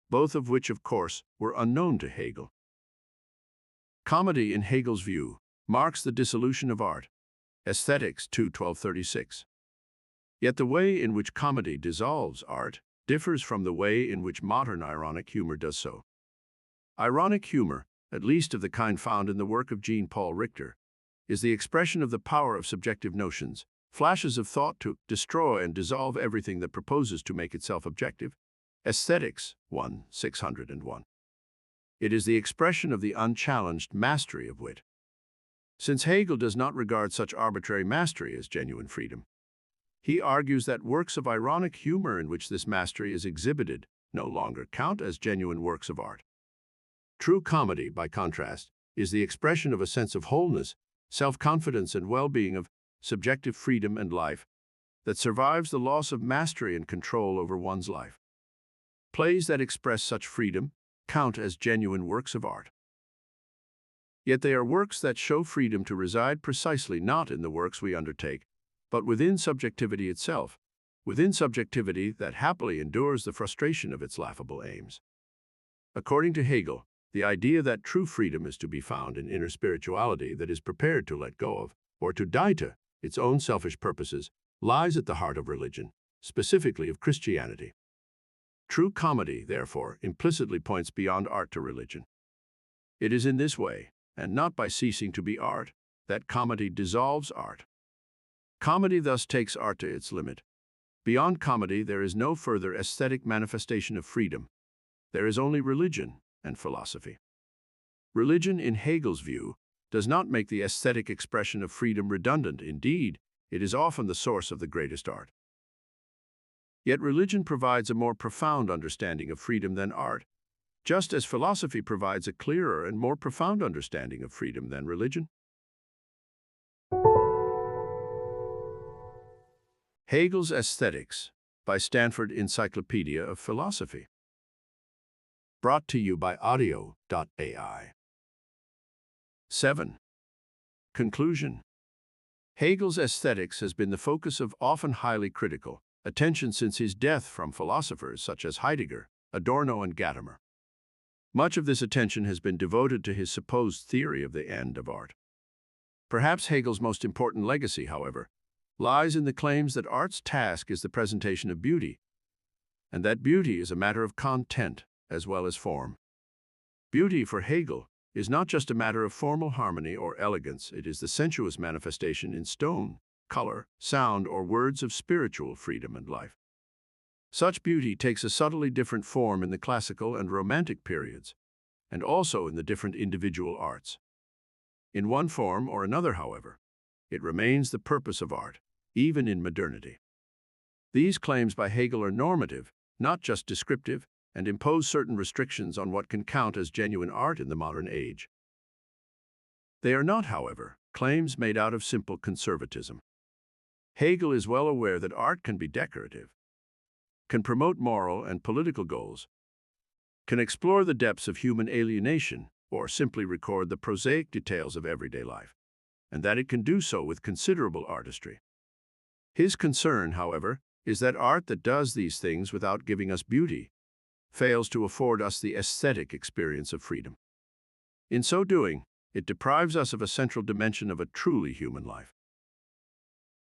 both of which, of course, were unknown to Hegel. Comedy, in Hegel's view, marks the dissolution of art. Aesthetics 2, 1236. Yet the way in which comedy dissolves art differs from the way in which modern ironic humor does so. Ironic humor, at least of the kind found in the work of Jean-Paul Richter, is the expression of the power of subjective notions, flashes of thought to destroy and dissolve everything that proposes to make itself objective. Aesthetics 1, 601. It is the expression of the unchallenged mastery of wit. Since Hegel does not regard such arbitrary mastery as genuine freedom, he argues that works of ironic humor in which this mastery is exhibited no longer count as genuine works of art. True comedy, by contrast, is the expression of a sense of wholeness, self-confidence, and well-being, of subjective freedom and life that survives the loss of mastery and control over one's life. Plays that express such freedom count as genuine works of art. Yet they are works that show freedom to reside precisely not in the works we undertake, but within subjectivity itself, within subjectivity that happily endures the frustration of its laughable aims. According to Hegel, the idea that true freedom is to be found in inner spirituality that is prepared to let go of, or to die to, its own selfish purposes, lies at the heart of religion, specifically of Christianity. True comedy, therefore, implicitly points beyond art to religion. It is in this way, and not by ceasing to be art, that comedy dissolves art. Comedy thus takes art to its limit. Beyond comedy, there is no further aesthetic manifestation of freedom. There is only religion and philosophy. Religion, in Hegel's view, does not make the aesthetic expression of freedom redundant. Indeed, it is often the source of the greatest art. Yet religion provides a more profound understanding of freedom than art, just as philosophy provides a clearer and more profound understanding of freedom than religion. Hegel's Aesthetics by Stanford Encyclopedia of Philosophy. Brought to you by Audio.ai. 7. Conclusion. Hegel's aesthetics has been the focus of often highly critical attention since his death from philosophers such as Heidegger, Adorno, and Gadamer. Much of this attention has been devoted to his supposed theory of the end of art. Perhaps Hegel's most important legacy, however, lies in the claims that art's task is the presentation of beauty, and that beauty is a matter of content as well as form. Beauty, for Hegel, is not just a matter of formal harmony or elegance, it is the sensuous manifestation in stone, color, sound, or words of spiritual freedom and life. Such beauty takes a subtly different form in the classical and romantic periods, and also in the different individual arts. In one form or another, however, it remains the purpose of art, even in modernity. These claims by Hegel are normative, not just descriptive, and impose certain restrictions on what can count as genuine art in the modern age. They are not, however, claims made out of simple conservatism. Hegel is well aware that art can be decorative, can promote moral and political goals, can explore the depths of human alienation, or simply record the prosaic details of everyday life, and that it can do so with considerable artistry. His concern, however, is that art that does these things without giving us beauty fails to afford us the aesthetic experience of freedom. In so doing, it deprives us of a central dimension of a truly human life.